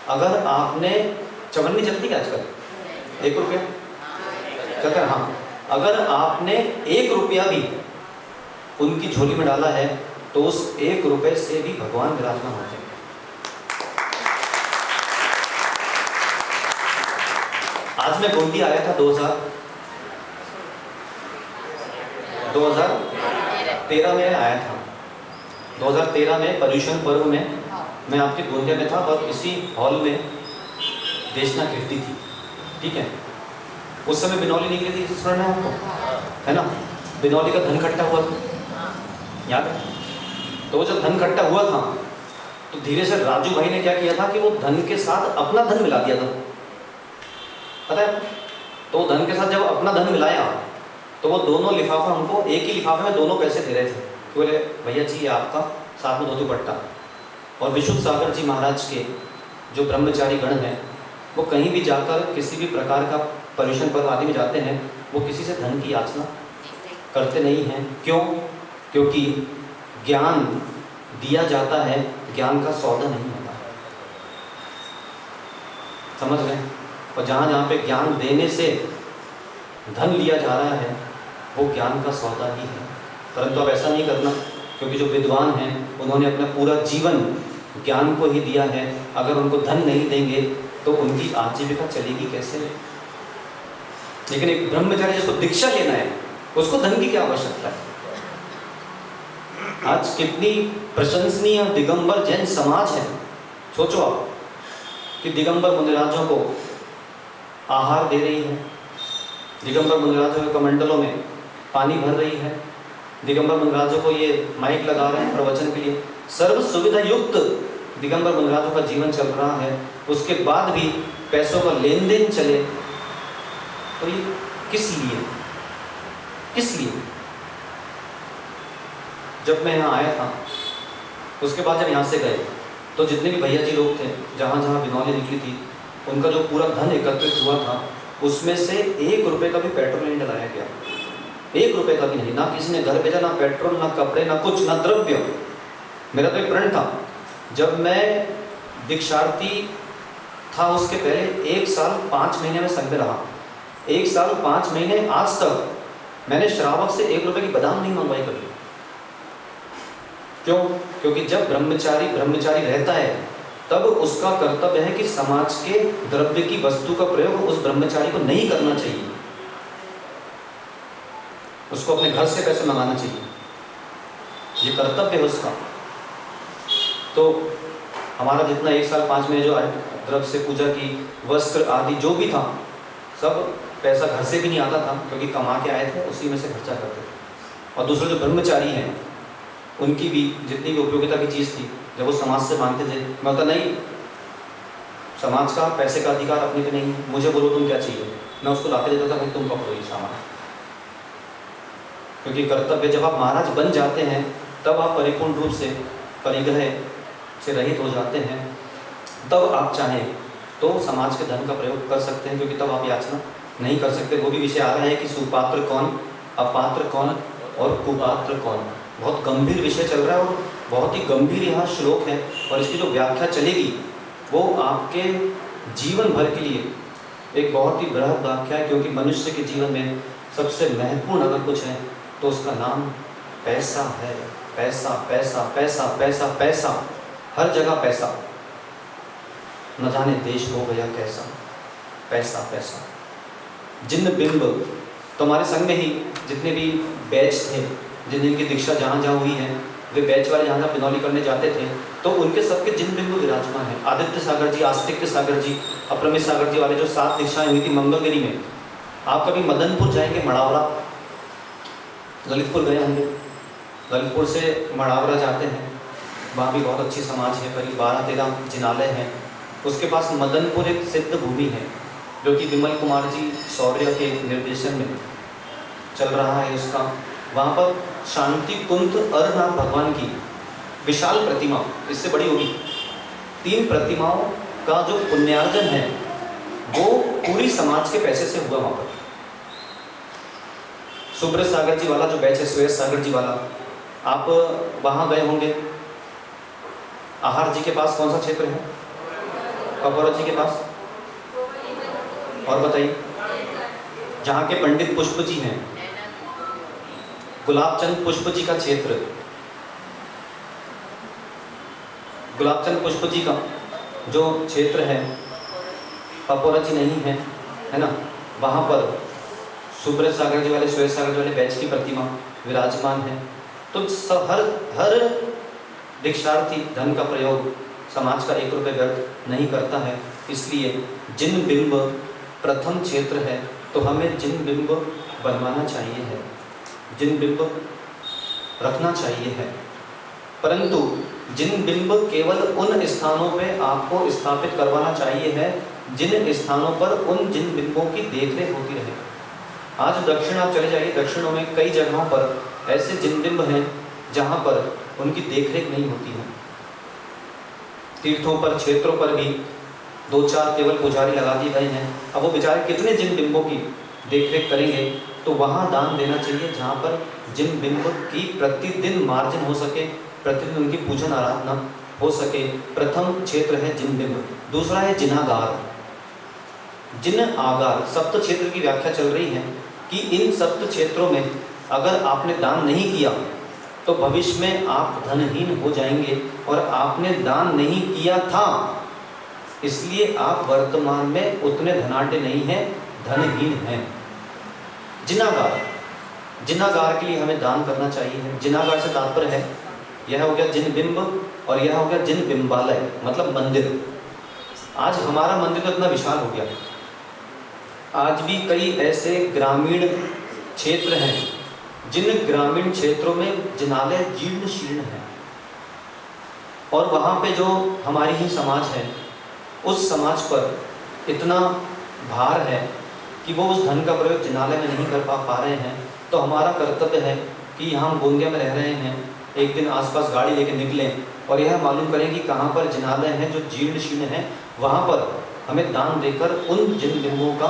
अगर आपने चवन्नी चलती है आजकल, 1 रुपया चलता है, हाँ, अगर आपने 1 रुपया भी उनकी झोली में डाला है तो उस 1 रुपये से भी भगवान विराजमान होते हैं। आज मैं गोंदी आया था 2013 में आया था। 2013 में पर्यूषण पर्व में मैं आपके गोंदिया में था, और इसी हॉल में देशना कीर्ति थी, ठीक है। उस समय बिनौली निकली थी, स्मरण है आपको, है ना। बिनौली का धन इकट्ठा हुआ था, याद है। तो जब धन इकट्ठा हुआ था तो धीरे से राजू भाई ने क्या किया था कि वो धन के साथ अपना धन मिला दिया था, पता है। तो धन के साथ जब अपना धन मिलाया तो वो दोनों लिफाफा हमको, एक ही लिफाफे में दोनों पैसे दे रहे थे। तो बोले भैया जी ये आपका, साथ में धोती पट्टा। और विशुद्ध सागर जी महाराज के जो ब्रह्मचारी गण हैं, वो कहीं भी जाकर किसी भी प्रकार का पर्यूषण पर्व आदि में जाते हैं, वो किसी से धन की याचना करते नहीं हैं। क्यों? क्योंकि ज्ञान दिया जाता है, ज्ञान का सौदा नहीं होता, समझ गए। और जहाँ जहाँ पे ज्ञान देने से धन लिया जा रहा है, वो ज्ञान का सौदा ही है। परंतु अब ऐसा नहीं करना, क्योंकि जो विद्वान हैं उन्होंने अपना पूरा जीवन ज्ञान को ही दिया है। अगर उनको धन नहीं देंगे तो उनकी आजीविका चलेगी कैसे? लेकिन एक ब्रह्मचारी जिसको दीक्षा लेना है उसको धन की क्या आवश्यकता है? आज कितनी प्रशंसनीय दिगंबर जैन समाज है। सोचो आप कि दिगंबर मुनिराजों को आहार दे रही है, दिगंबर मुनिराजों के कमंडलों में पानी भर रही है, दिगंबर मुनिराजों को ये माइक लगा रहे हैं प्रवचन के लिए, सर्व सुविधा युक्त दिगंबर मुनिराजों का जीवन चल रहा है। उसके बाद भी पैसों का लेन देन चले तो ये किस लिए? किस लिए? जब मैं यहाँ आया था उसके बाद जब यहाँ से गए तो जितने भी भैया जी लोग थे, जहाँ जहाँ बिनौली निकली थी, उनका जो पूरा धन एकत्रित हुआ था उसमें से 1 रुपये का भी पेट्रोल नहीं डलाया गया। 1 रुपये का भी नहीं, ना किसी ने घर भेजा, ना पेट्रोल, ना कपड़े, ना कुछ, ना द्रव्य। मेरा तो एक प्रण था, जब मैं दीक्षार्थी था उसके पहले 1 साल 5 महीने में संघ में रहा। 1 साल 5 महीने आज तक मैंने श्रावक से 1 रुपये की बादाम नहीं मंगवाई कभी। क्यों? क्योंकि जब ब्रह्मचारी रहता है तब उसका कर्तव्य है कि समाज के द्रव्य की वस्तु का प्रयोग उस ब्रह्मचारी को नहीं करना चाहिए, उसको अपने घर से पैसे मंगाना चाहिए, ये कर्तव्य है उसका। तो हमारा जितना 1 साल 5 महीने जो द्रव्य से पूजा की, वस्त्र आदि जो भी था, सब पैसा घर से भी नहीं आता था, क्योंकि कमा के आए थे उसी में से खर्चा करते थे। और दूसरे जो ब्रह्मचारी हैं उनकी भी जितनी भी उपयोगिता की चीज़ थी, जब वो समाज से मांगते थे, मैं बोलता नहीं, समाज का पैसे का अधिकार अपने पे नहीं है, मुझे बोलो तुम क्या चाहिए, मैं उसको लाके देता था, भाई तुम पकड़ो ये सामान। क्योंकि कर्तव्य, जब आप महाराज बन जाते हैं तब आप परिपूर्ण रूप से परिग्रह से रहित हो जाते हैं, तब आप चाहें तो समाज के धन का प्रयोग कर सकते हैं, क्योंकि तब आप याचना नहीं कर सकते। वो भी विषय आ रहा है कि सुपात्र कौन, अपात्र कौन और कुपात्र कौन। बहुत गंभीर विषय चल रहा है और बहुत ही गंभीर यहाँ श्लोक है, और इसकी जो व्याख्या चलेगी वो आपके जीवन भर के लिए एक बहुत ही बृहद व्याख्या है। क्योंकि मनुष्य के जीवन में सबसे महत्वपूर्ण अगर कुछ है तो उसका नाम पैसा है। पैसा पैसा पैसा पैसा पैसा, हर जगह पैसा, न जाने देश हो गया कैसा। पैसा पैसा। जिन बिंब, तो हमारे संग में ही जितने भी बैच थे, जिन जिनकी दीक्षा जहाँ जहाँ हुई है, वे बैच वाले जहाँ जहाँ बिनौली करने जाते थे तो उनके सबके जिन बिंब विराजमान है। आदित्य सागर जी, आस्तिक्य सागर जी, अप्रमित सागर जी वाले जो 7 दीक्षाएं हुई थी मंगलगिरी में। आप कभी मदनपुर जाएंगे, मड़ावरा, ललितपुर गए होंगे, ललितपुर से मड़ावरा जाते हैं, वहाँ भी बहुत अच्छी समाज है, करीब 12-13 जिनालय हैं। उसके पास मदनपुर एक सिद्ध भूमि है जो कि विमल कुमार जी शौर्य के निर्देशन में चल रहा है उसका। वहाँ पर शांति कुंत अरनाथ भगवान की विशाल प्रतिमा, इससे बड़ी होगी, 3 प्रतिमाओं का जो पुण्यार्जन है वो पूरी समाज के पैसे से हुआ। वहाँ पर सुब्रत सागर जी वाला जो बैच है, सुरेश सागर जी वाला, आप वहाँ गए होंगे। आहार जी के पास कौन सा क्षेत्र है? कपौरा जी के पास। और बताइए, जहाँ के पंडित पुष्प जी हैं, गुलाबचंद पुष्प जी का क्षेत्र, गुलाबचंद पुष्प जी का जो क्षेत्र है, कपौरा जी नहीं है, है ना, वहाँ पर सुब्रत सागर जी वाले, सुरेश सागर जी वाले बैच की प्रतिमा विराजमान है। तो हर दीक्षार्थी धन का प्रयोग समाज का 1 रुपये व्यर्थ नहीं करता है। इसलिए जिन बिंब प्रथम क्षेत्र है तो हमें जिन बिंब बनवाना चाहिए है, जिन बिंब रखना चाहिए है, परंतु जिन बिंब केवल उन स्थानों पे आपको स्थापित करवाना चाहिए है जिन स्थानों पर उन जिन बिंबों की देखरेख होती रहे। आज दक्षिण आप चले जाइए, दक्षिणों में कई जगहों पर ऐसे जिन बिंब हैं जहाँ पर उनकी देखरेख नहीं होती है। तीर्थों पर, क्षेत्रों पर भी 2-4 केवल पुजारी लगा दिए गए हैं। अब वो बेचारे कितने जिन बिंबों की देखरेख करेंगे? तो वहाँ दान देना चाहिए जहाँ पर जिन बिंब की प्रतिदिन मार्जन हो सके, प्रतिदिन उनकी पूजन आराधना हो सके। प्रथम क्षेत्र है जिन बिंब। दूसरा है जिनागार। जिन आगार, सप्त क्षेत्र की व्याख्या चल रही है कि इन सप्त क्षेत्रों में अगर आपने दान नहीं किया तो भविष्य में आप धनहीन हो जाएंगे, और आपने दान नहीं किया था इसलिए आप वर्तमान में उतने धनाढ्य नहीं हैं, धनहीन हैं। जिनागार, जिनागार के लिए हमें दान करना चाहिए। जिनागार से तात्पर्य है, यह हो गया जिन बिंब और यह हो गया जिन बिंबालय, मतलब मंदिर। आज हमारा मंदिर तो इतना विशाल हो गया, आज भी कई ऐसे ग्रामीण क्षेत्र हैं जिन ग्रामीण क्षेत्रों में जिनालय जीर्ण शीर्ण है, और वहाँ पे जो हमारी ही समाज है उस समाज पर इतना भार है कि वो उस धन का प्रयोग जिनालय में नहीं कर पा रहे हैं। तो हमारा कर्तव्य है कि हम गोंदिया में रह रहे हैं, एक दिन आसपास गाड़ी लेके निकलें और यह मालूम करें कि कहाँ पर जिनालय हैं जो जीर्ण शीर्ण हैं, वहाँ पर हमें दान देकर उन जिन बिंबों का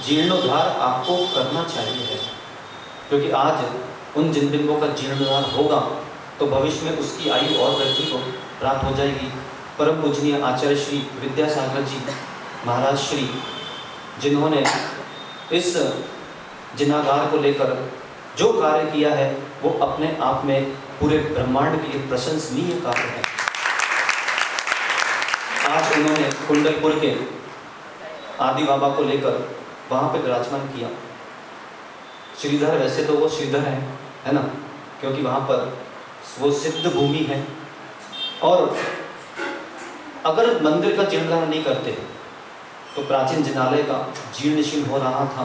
जीर्णोद्धार आपको करना चाहिए। क्योंकि आज उन जिन बिंबों का जीर्णोद्धार होगा तो भविष्य में उसकी आयु और वृद्धि को प्राप्त हो जाएगी। परम पूजनीय आचार्य श्री विद्यासागर जी महाराज श्री, जिन्होंने इस जिनागार को लेकर जो कार्य किया है वो अपने आप में पूरे ब्रह्मांड के लिए प्रशंसनीय कार्य है। आज उन्होंने कुंडलपुर के आदि बाबा को लेकर वहाँ पे विराजमान किया। श्रीधर, वैसे तो वो श्रीधर है ना, क्योंकि वहाँ पर वो सिद्ध भूमि है, और अगर मंदिर का जीर्णोद्धार नहीं करते तो प्राचीन जिनालय का जीर्ण शीर्ण हो रहा था,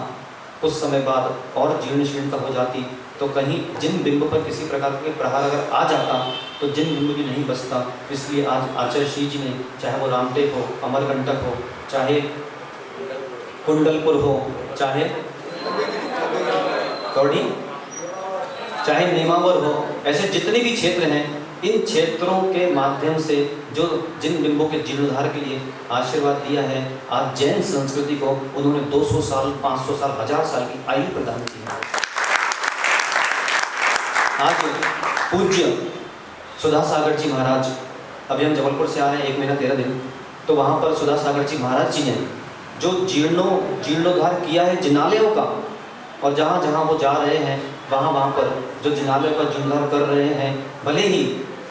कुछ समय बाद और जीर्ण शीर्णता हो जाती, तो कहीं जिन बिंब पर किसी प्रकार के प्रहार अगर आ जाता तो जिन बिंब भी नहीं बचता। इसलिए आज आचार्य श्री जी ने, चाहे वो रामटेक हो, अमरकंटक हो, चाहे कुंडलपुर हो, चाहे कौड़ी, चाहे नेमावर हो, ऐसे जितने भी क्षेत्र हैं, इन क्षेत्रों के माध्यम से जो जिन बिंबों के जीर्णोद्धार के लिए आशीर्वाद दिया है, आज जैन संस्कृति को उन्होंने 200 साल, 500 साल, 1000 साल की आयु प्रदान की है। आज पूज्य सुधासागर जी महाराज, अभी हम जबलपुर से आ रहे हैं 1 महीना 13 दिन, तो वहाँ पर सुधासागर जी महाराज जी ने जो जीर्णोद्धार किया है जिनालयों का, और जहाँ जहाँ वो जा रहे हैं वहाँ पर जो जिनालयों का जीर्णोद्धार कर रहे हैं, भले ही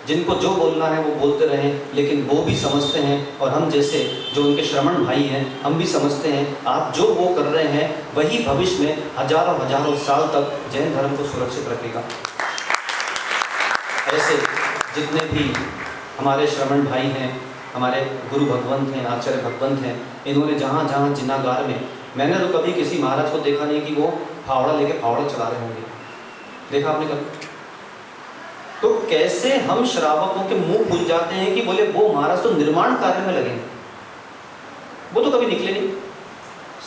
जिनको जो बोलना है वो बोलते रहें, लेकिन वो भी समझते हैं, और हम जैसे जो उनके श्रमण भाई हैं हम भी समझते हैं आज जो वो कर रहे हैं वही भविष्य में हजारों हजारों साल तक जैन धर्म को सुरक्षित रखेगा। ऐसे जितने भी हमारे श्रमण भाई हैं, हमारे गुरु भगवंत हैं, आचार्य भगवंत हैं, इन्होंने जहाँ जहाँ जिनागार में, मैंने तो कभी किसी महाराज को देखा नहीं कि वो फावड़ा लेके फावड़ा चला रहे होंगे, देखा आपने कभी? तो कैसे हम श्रावकों के मुंह खुल जाते हैं कि बोले वो महाराज तो निर्माण कार्य में लगे, वो तो कभी निकले नहीं।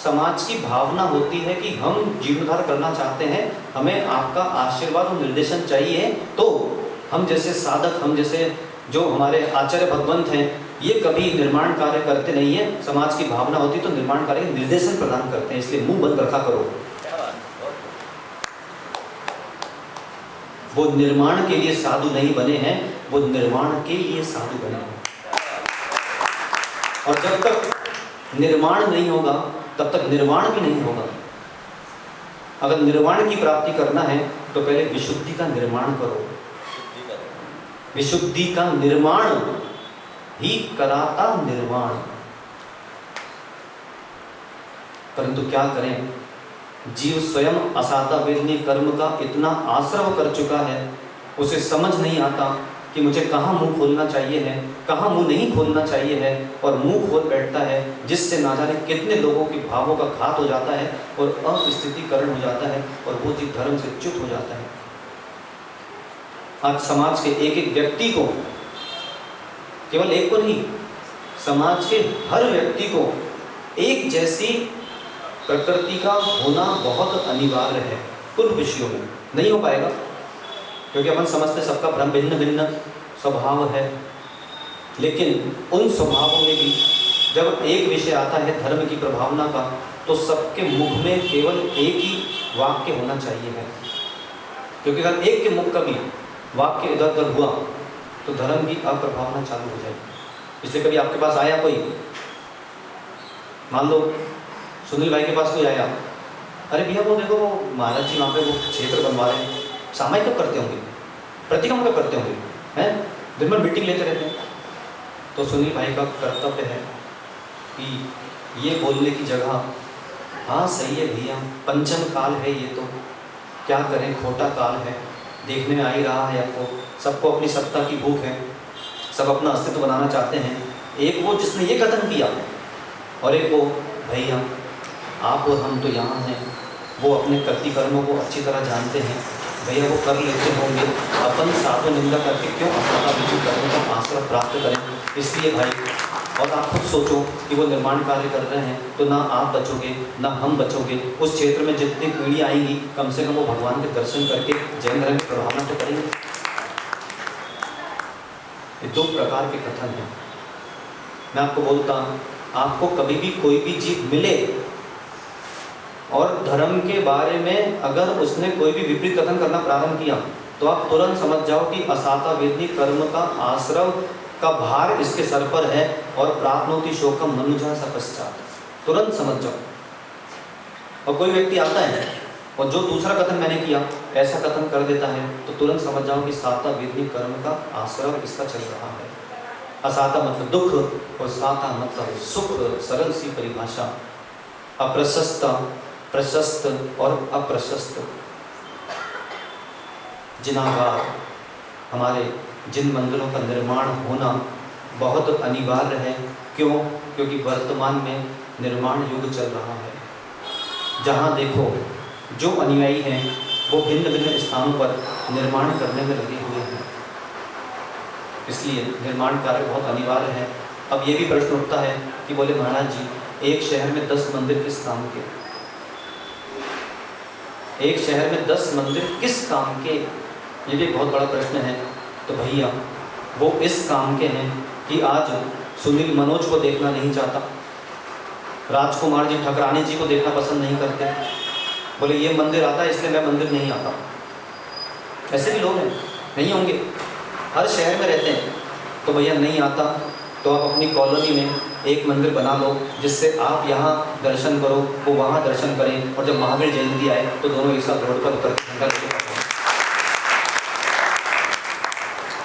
समाज की भावना होती है कि हम जीर्णोद्धार करना चाहते हैं, हमें आपका आशीर्वाद और निर्देशन चाहिए। तो हम जैसे साधक, हम जैसे जो हमारे आचार्य भगवंत हैं, ये कभी निर्माण कार्य करते नहीं है। समाज की भावना होती तो निर्माण कार्य निर्देशन प्रदान करते हैं, इसलिए मुंह बंद रखा करो। वो निर्माण के लिए साधु नहीं बने हैं, वो निर्माण के लिए साधु बने हैं। और जब तक निर्माण नहीं होगा तब तक निर्वाण भी नहीं होगा। अगर निर्वाण की प्राप्ति करना है तो पहले विशुद्धि का निर्माण करो। विशुद्धि का निर्माण ही कराता निर्वाण। परंतु क्या करें, जीव स्वयं असाता वेदनी कर्म का इतना आश्रव कर चुका है, उसे समझ नहीं आता कि मुझे कहाँ मुंह खोलना चाहिए है, कहाँ मुंह नहीं खोलना चाहिए है, और मुंह खोल बैठता है, जिससे ना जाने कितने लोगों की भावों का घात हो जाता है और अस्थितिकरण हो जाता है, और वो जीव धर्म से च्युत हो जाता है। आज समाज के एक एक व्यक्ति को, केवल एक को नहीं, समाज के हर व्यक्ति को एक जैसी प्रकृति का होना बहुत अनिवार्य है। कुल विषयों में नहीं हो पाएगा, क्योंकि अपन समझते सबका भ्रम भिन्न भिन्न स्वभाव है, लेकिन उन स्वभावों में भी जब एक विषय आता है धर्म की प्रभावना का, तो सबके मुख में केवल एक ही वाक्य होना चाहिए है। क्योंकि अगर एक के मुख का भी वाक्य इधर उधर हुआ तो धर्म की अप्रभावना चालू हो जाएगी। इसलिए कभी आपके पास आया कोई, मान लो सुनील भाई के पास कोई आया अरे भैया वो देखो वो महाराज जी वहाँ पे वो क्षेत्र बनवा रहे हैं, सामायिक कब करते होंगे, प्रतिक्रमण कब करते होंगे, हैं दिन भर मीटिंग लेते रहते हैं। तो सुनील भाई का कर्तव्य है कि ये बोलने की जगह, हाँ सही है भैया, पंचम काल है ये, तो क्या करें, खोटा काल है, देखने में आ ही रहा है आपको, सबको अपनी सत्ता की भूख है, सब अपना अस्तित्व बनाना चाहते हैं। एक वो जिसने ये कथन किया और एक वो भैया आप और हम तो यहाँ हैं, वो अपने कृति कर्मों को अच्छी तरह जानते हैं, भैया वो कर लेते होंगे, अपन साधु निंदा करके क्यों अपना विजु कर्म का आश्रय प्राप्त करें। इसलिए भाई, और आप खुद सोचो कि वो निर्माण कार्य कर रहे हैं तो ना आप बचोगे ना हम बचोगे, उस क्षेत्र में जितनी पीढ़ी आएंगी कम से कम वो भगवान के दर्शन करके जैन धर्म की प्रभावना तो करेंगे। ये दो प्रकार के कथन हैं। मैं आपको बोलता हूँ, आपको कभी भी कोई भी जीव मिले और धर्म के बारे में अगर उसने कोई भी विपरीत कथन करना प्रारंभ किया तो आप तुरंत समझ जाओ कि असाता वेदनी कर्म का आश्रव का भार इसके सर पर है और प्राप्नोति शोकम मनुजा सा पश्चात, तुरंत समझ जाओ। और कोई व्यक्ति आता है और जो दूसरा कथन मैंने किया ऐसा कथन कर देता है तो तुरंत समझ जाओ कि साता वेदनी कर्म का आश्रव इसका चल रहा है। असाता मतलब दुख और साता मतलब सुख, सरल सी परिभाषा। अप्रशस्त, प्रशस्त और अप्रशस्त। जिनागार, हमारे जिन मंदिरों का निर्माण होना बहुत अनिवार्य है। क्यों? क्योंकि वर्तमान में निर्माण युग चल रहा है। जहाँ देखो जो अनुयायी हैं वो भिन्न भिन्न स्थानों पर निर्माण करने में लगे हुए हैं, इसलिए निर्माण कार्य बहुत अनिवार्य है। अब ये भी प्रश्न उठता है कि बोले महाराज जी एक शहर में 10 मंदिर किस काम के, एक शहर में 10 मंदिर किस काम के, ये भी बहुत बड़ा प्रश्न है। तो भैया वो इस काम के हैं कि आज सुनील मनोज को देखना नहीं चाहता, राजकुमार जी ठकरानी जी को देखना पसंद नहीं करते, बोले ये मंदिर आता है इसलिए मैं मंदिर नहीं आता। ऐसे भी लोग हैं, नहीं होंगे, हर शहर में रहते हैं। तो भैया नहीं आता तो आप अपनी कॉलोनी में एक मंदिर बना लो जिससे आप यहाँ दर्शन करो, वो वहाँ दर्शन करें, और जब महावीर जयंती आए तो दोनों एक साथ रोड पर उतर घंटा लेके,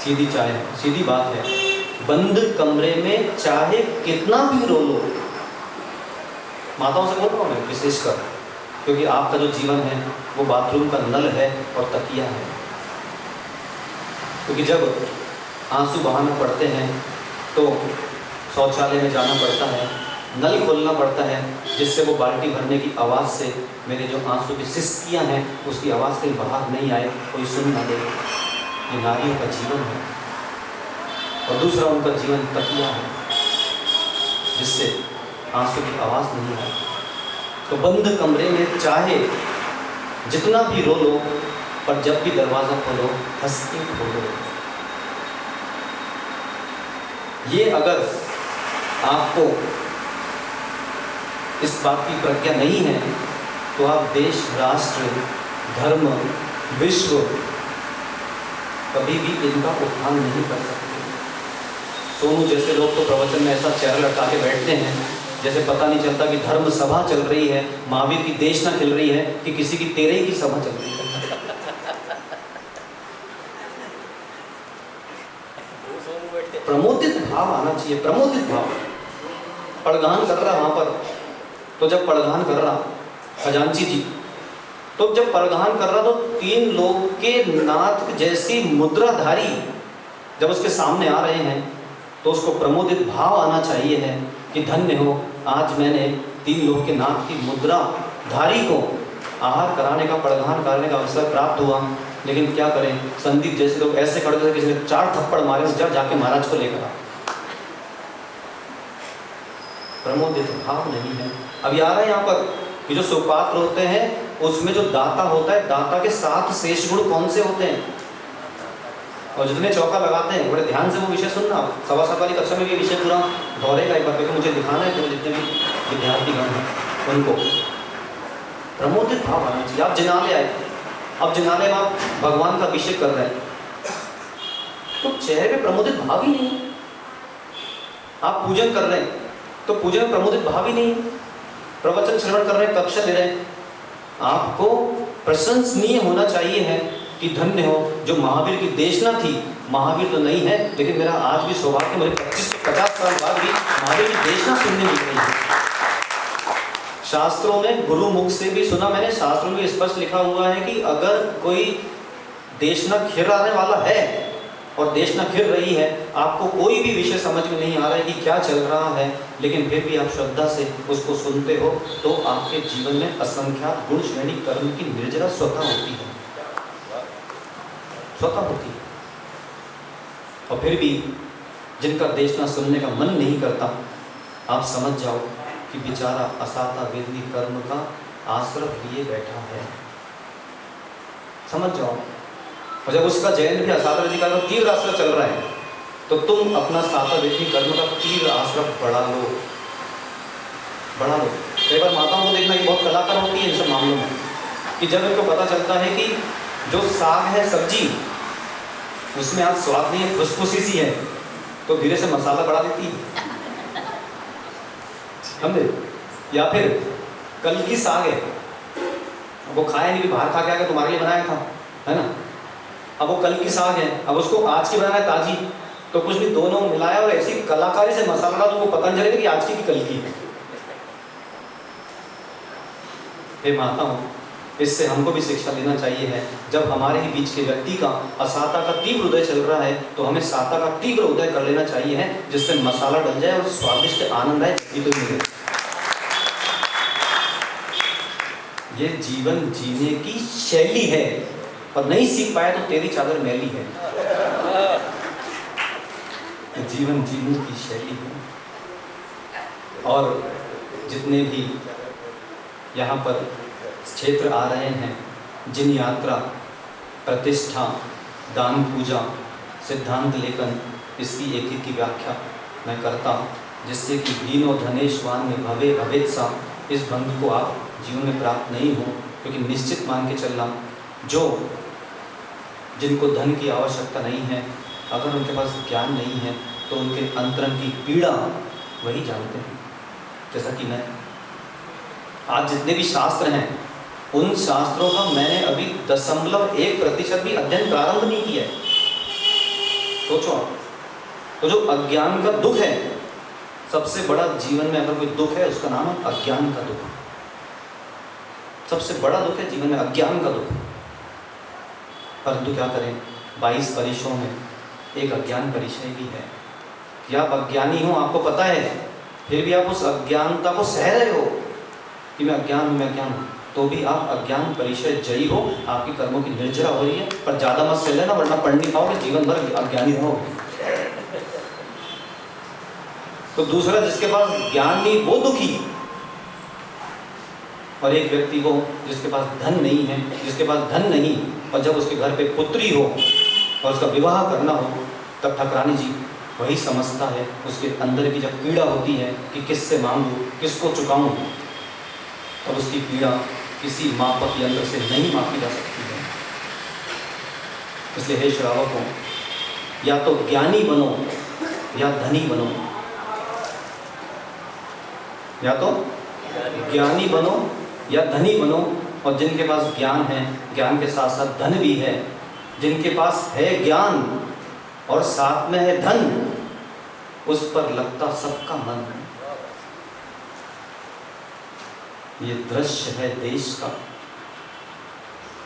सीधी चाय, सीधी बात है। बंद कमरे में चाहे कितना भी रो लो, माताओं से बोल रहा हूँ मैं विशेषकर, क्योंकि आपका जो जीवन है वो बाथरूम का नल है और तकिया है। क्योंकि जब आंसू बहाना पड़ते हैं तो शौचालय में जाना पड़ता है, नल खोलना पड़ता है जिससे वो बाल्टी भरने की आवाज़ से मेरे जो आंसू की सिसकियाँ हैं उसकी आवाज़ कहीं बाहर नहीं आए, कोई सुन ना दे। ये नारियों का जीवन है। और दूसरा उनका जीवन तकिया है जिससे आंसू की आवाज़ नहीं आए। तो बंद कमरे में चाहे जितना भी रो लो, पर जब भी दरवाज़ा खोलो हंस के खोलो। ये अगर आपको इस बात की प्रज्ञा नहीं है तो आप देश, राष्ट्र, धर्म, विश्व कभी भी इनका उत्थान नहीं कर सकते। सोनू जैसे लोग तो प्रवचन में ऐसा चेहरा लटका के बैठते हैं जैसे पता नहीं चलता कि धर्म सभा चल रही है, महावीर की देशना खिल रही है कि किसी की तेरे ही की सभा चल रही है। प्रमोदित भाव आना चाहिए, प्रमोदित भाव। पड़गान कर रहा वहां पर, तो जब पड़गान कर रहा खजांची जी, तो जब पड़गान कर रहा तो 3 लोग के नाथ जैसी मुद्राधारी जब उसके सामने आ रहे हैं तो उसको प्रमोदित भाव आना चाहिए है कि धन्य हो, आज मैंने 3 लोग के नाथ की मुद्राधारी को आहार कराने का, पड़गान करने का अवसर प्राप्त हुआ। लेकिन क्या करें, संदीप जैसे लोग ऐसे खड़े थे, किसी ने 4 थप्पड़ मारे, जाके महाराज को लेकर आ। प्रमोदित भाव नहीं है। अब यार है यहाँ पर कि जो सुपात्र होते हैं उसमें जो दाता होता है, दाता के 7 शेष गुण कौन से होते हैं? और जितने चौका लगाते हैं बड़े ध्यान से वो विषय सुनना। 7.25 वाली कक्षा में भी विषय पूरा दोहरेगा एक बार, क्योंकि मुझे दिखाना है कि जितने भी विद्यार्थीगण हैं उनको प्रमोदित भाव आना चाहिए। आप जिनालय आए, अब जिनालय में आप भगवान का अभिषेक कर रहे हैं तो चेहरे पे प्रमोदित भाव ही नहीं। आप पूजन कर रहे हैं तो पूजन में प्रमोदित भाव ही नहीं। प्रवचन श्रवण कर रहे हैं, कक्षा ले रहे हैं, आपको प्रशंसनीय होना चाहिए है कि धन्य हो जो महावीर की देशना थी। महावीर तो नहीं है, लेकिन मेरा आज भी सौभाग्य, मुझे 25 से 50 साल बाद भी महावीर की देशना सुनने मिल रही है। शास्त्रों में गुरु मुख से भी सुना मैंने, शास्त्रों में स्पष्ट लिखा हुआ है कि अगर कोई देशना खिराने वाला है और देशना खिर रही है, आपको कोई भी विषय समझ में नहीं आ रहा है कि क्या चल रहा है, लेकिन फिर भी आप श्रद्धा से उसको सुनते हो, तो आपके जीवन में असंख्यात गुण श्रेणी कर्म की निर्जरा स्वतः होती है, स्वतः होती है। और फिर भी जिनका देशना सुनने का मन नहीं करता, आप समझ जाओ कि बेचारा असाता वेदी कर्म का आश्रय लिए बैठा है, समझ जाओ। और जब उसका जयंत भी असाता वेदी कर्म का तीव्र आश्रय चल रहा है, तो तुम अपना साता वेदी कर्म का तीव्र आश्रय बढ़ा लो, बढ़ा लो। कई बार माताओं को देखना कि बहुत कलाकार होती है इन सब मामलों में, कि जब इनको पता चलता है कि जो साग है सब्जी उसमें आज स्वाद नहीं है, खुशखुशी सी है, तो धीरे से मसाला बढ़ा देती है, समझे। या फिर कल की साग है, वो खाया नहीं, बाहर खा के आके तुम्हारे लिए बनाया था, है ना। अब वो कल की साग है, अब उसको आज की बनाना है ताजी, तो कुछ भी दोनों मिलाया और ऐसी कलाकारी से मसाला डाला तो वो पता नहीं चलेगा कि आज की कल की है। हे माताओं, इससे हमको भी शिक्षा लेना चाहिए है। जब हमारे ही बीच के व्यक्ति का असाता का तीव्र उदय चल रहा है, तो हमें साता का तीव्र उदय कर लेना चाहिए है, जिससे मसाला डल जाए और स्वादिष्ट आनंद आए। ये तो मिले, ये जीवन जीने की शैली है, और नहीं सीख पाए तो तेरी चादर मैली है। जीवन जीने की शैली है। और जितने भी यहाँ पर क्षेत्र आ रहे हैं, जिन यात्रा, प्रतिष्ठा, दान, पूजा, सिद्धांत लेखन, इसकी एक एक की व्याख्या मैं करता हूँ, जिससे कि दीनो धनेशवान में भवे भवेद सा, इस बंध को आप जीवन में प्राप्त नहीं हो। क्योंकि निश्चित मान के चलना, जो जिनको धन की आवश्यकता नहीं है, अगर उनके पास ज्ञान नहीं है, तो उनके अंतरंग की पीड़ा वही जानते हैं। जैसा कि मैं आज जितने भी शास्त्र हैं, उन शास्त्रों का मैंने अभी 0.1% भी अध्ययन प्रारंभ नहीं किया है। सोचो आप, तो जो अज्ञान का दुख है, सबसे बड़ा जीवन में अगर कोई दुख है, उसका नाम है अज्ञान का दुख। सबसे बड़ा दुख है जीवन में अज्ञान का दुख। परंतु क्या करें, 22 परिचयों में एक अज्ञान परिचय भी है कि आप अज्ञानी हो, आपको पता है, फिर भी आप उस अज्ञानता को सह रहे हो कि मैं अज्ञान हूँ, मैं अज्ञान हूँ, तो भी आप अज्ञान परिचय जयी हो। आपकी कर्मों की निर्जरा हो रही है, पर ज़्यादा मत से लेना, वरना पढ़ नहीं पाओगे, जीवन भर अज्ञानी रहोगे। तो दूसरा, जिसके पास ज्ञान नहीं वो दुखी, और एक व्यक्ति को जिसके पास धन नहीं है, जिसके पास धन नहीं, और जब उसके घर पे पुत्री हो और उसका विवाह करना हो, तब ठकरानी जी वही समझता है, उसके अंदर की जब पीड़ा होती है कि किससे मांगूं, किसको चुकाऊं, तब उसकी पीड़ा किसी मापक यंत्र से नहीं मापी जा सकती है। इसलिए हे श्रावकों, या तो ज्ञानी बनो या धनी बनो, या तो ज्ञानी बनो या धनी बनो। और जिनके पास ज्ञान है, ज्ञान के साथ साथ धन भी है, जिनके पास है ज्ञान और साथ में है धन, उस पर लगता सबका मन। ये दृश्य है देश का।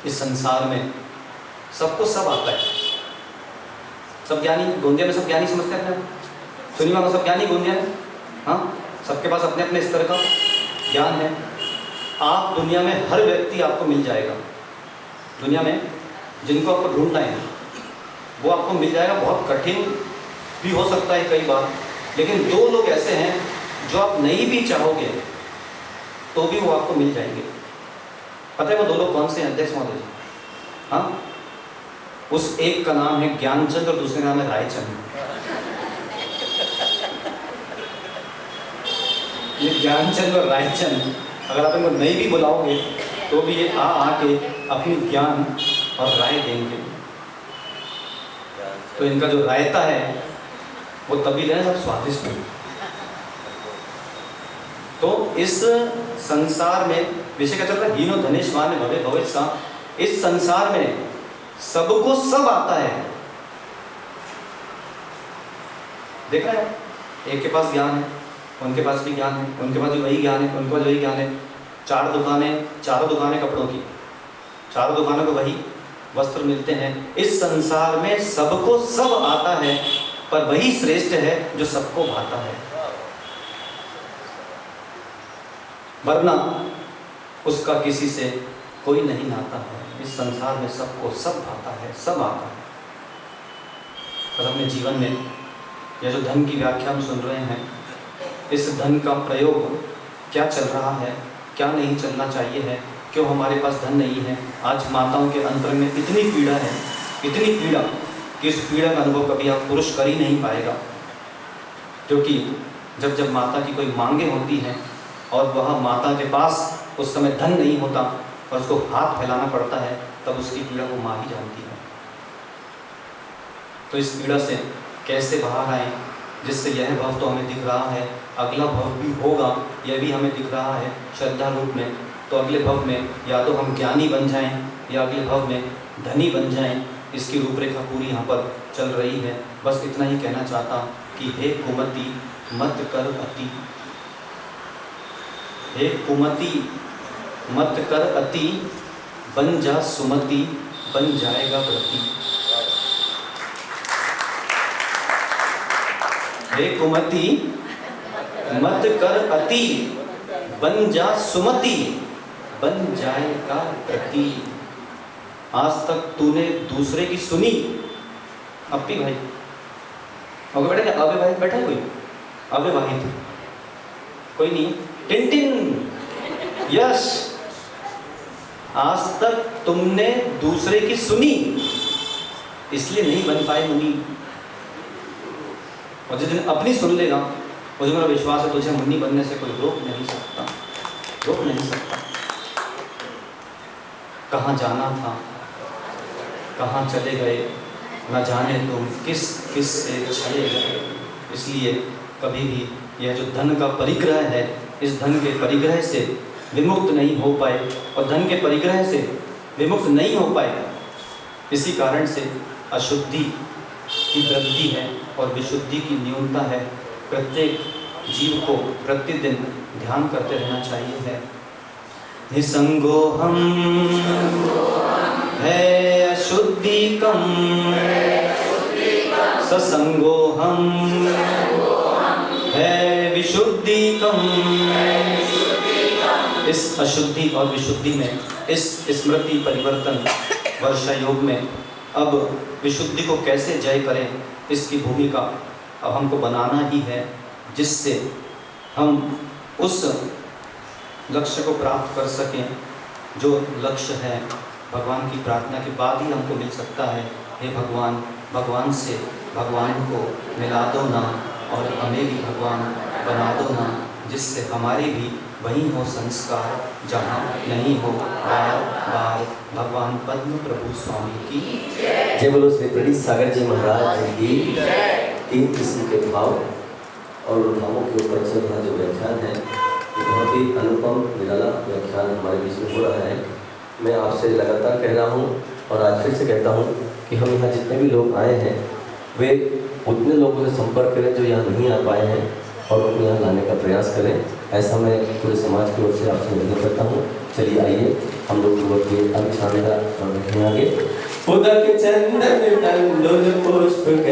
इस संसार में सबको सब आता है, सब ज्ञानी। गोंदिया में सब ज्ञानी समझते हैं अपने, सुनीमा को सब ज्ञानी गोंदिया में, हाँ, सबके पास अपने अपने स्तर का ज्ञान है। आप दुनिया में हर व्यक्ति आपको मिल जाएगा, दुनिया में जिनको आपको ढूंढना है वो आपको मिल जाएगा। बहुत कठिन भी हो सकता है कई बार, लेकिन दो लोग ऐसे हैं जो आप नहीं भी चाहोगे तो भी वो आपको मिल जाएंगे। पता है वो दो लोग कौन से हैं अध्यक्ष महोदय जी? हाँ, उस एक का नाम है ज्ञानचंद और दूसरे का नाम है रायचंद। ये ज्ञानचंद और रायचंद, अगर आप इनको नहीं भी बुलाओगे तो भी ये आके अपनी ज्ञान और राय देंगे। तो इनका जो रायता है वो तभी लेना जब स्वादिष्ट हो। तो इस संसार में विषय क्या चल रहा है? हीनो धनेशवान भवे भवे सा। इस संसार में सबको सब आता है। देख रहे हैं, एक के पास ज्ञान है, उनके पास भी ज्ञान है, उनके पास भी वही ज्ञान है, उनके पास वही ज्ञान है। चारों दुकानें कपड़ों की, चारों दुकानों को वही वस्त्र मिलते हैं। इस संसार में सबको सब आता है, पर वही श्रेष्ठ है जो सबको भाता है, वरना उसका किसी से कोई नहीं नाता है। इस संसार में सबको सब भाता है, सब आता है। पर अपने जीवन में यह जो धन की व्याख्या हम सुन रहे हैं, इस धन का प्रयोग क्या चल रहा है, क्या नहीं चलना चाहिए है, क्यों हमारे पास धन नहीं है। आज माताओं के अंतर में इतनी पीड़ा है, इतनी पीड़ा कि इस पीड़ा का अनुभव कभी आप पुरुष कर ही नहीं पाएगा। क्योंकि जब जब माता की कोई मांगे होती हैं और वह माता के पास उस समय धन नहीं होता और उसको हाथ फैलाना पड़ता है, तब उसकी पीड़ा को माँ ही जानती है। तो इस पीड़ा से कैसे बाहर आए, जिससे यह भव तो हमें दिख रहा है, अगला भव भी होगा, यह भी हमें दिख रहा है श्रद्धा रूप में। तो अगले भव में या तो हम ज्ञानी बन जाएं या अगले भव में धनी बन जाएं, इसकी रूपरेखा पूरी यहाँ पर चल रही है। बस इतना ही कहना चाहता कि हे कुमति मत कर अति, हे कुमति मत कर अति, बन जा सुमति बन जाएगा व्रति। हे कुमति मत कर अति, बन जा सुमति बन जाएगा व्रति। आज तक तूने दूसरे की सुनी? अप्पी भाई ओके बैठे, अबे भाई बैठा है कोई? अबे भाई कोई नहीं? टिन यश, आज तक तुमने दूसरे की सुनी, इसलिए नहीं बन पाए मुनि। और जिस दिन अपनी सुन लेगा, मुझे मेरा विश्वास है तुझे मुनि बनने से कोई रोक नहीं सकता, रोक नहीं सकता। कहाँ जाना था, कहाँ चले गए, न जाने तुम किस किस से चले गए। इसलिए कभी भी यह जो धन का परिग्रह है, इस धन के परिग्रह से विमुक्त नहीं हो पाए, और धन के परिग्रह से विमुक्त नहीं हो पाए, इसी कारण से अशुद्धि की वृद्धि है और विशुद्धि की न्यूनता है। प्रत्येक जीव को प्रतिदिन ध्यान करते रहना चाहिए है। निसंगो हम है अशुद्धि कम, ससंगो हम है विशुद्धि कम। इस अशुद्धि और विशुद्धि में, इस स्मृति परिवर्तन वर्षा योग में अब विशुद्धि को कैसे जय करें, इसकी भूमिका अब हमको बनाना ही है, जिससे हम उस लक्ष्य को प्राप्त कर सकें जो लक्ष्य है भगवान की प्रार्थना के बाद ही हमको मिल सकता है। हे भगवान, भगवान से भगवान को मिला दो ना, और हमें भी भगवान बना दो ना, जिससे हमारे भी वही हो संस्कार जहाँ नहीं हो बार बार। भगवान पद्म प्रभु स्वामी की जय बोलो। श्री प्रणीत सागर जी महाराज जी की 3 किस्म के भाव और भावों के ऊपर चल रहा जो व्याख्यान है, ये बहुत ही अनुपम निराला व्याख्यान हमारे बीच में हो रहा है। मैं आपसे लगातार कह रहा हूँ और आज फिर से कहता हूँ कि हम यहाँ जितने भी लोग आए हैं, वे उतने लोगों से संपर्क करें जो यहाँ नहीं आ पाए हैं, और उनको यहाँ लाने का प्रयास करें। ऐसा मैं पूरे समाज की ओर से आपसे निवेदन करता हूँ। चलिए आइए हम लोग युवक के अभिशान का आगे। उदक चंदन तंडुल पुष्प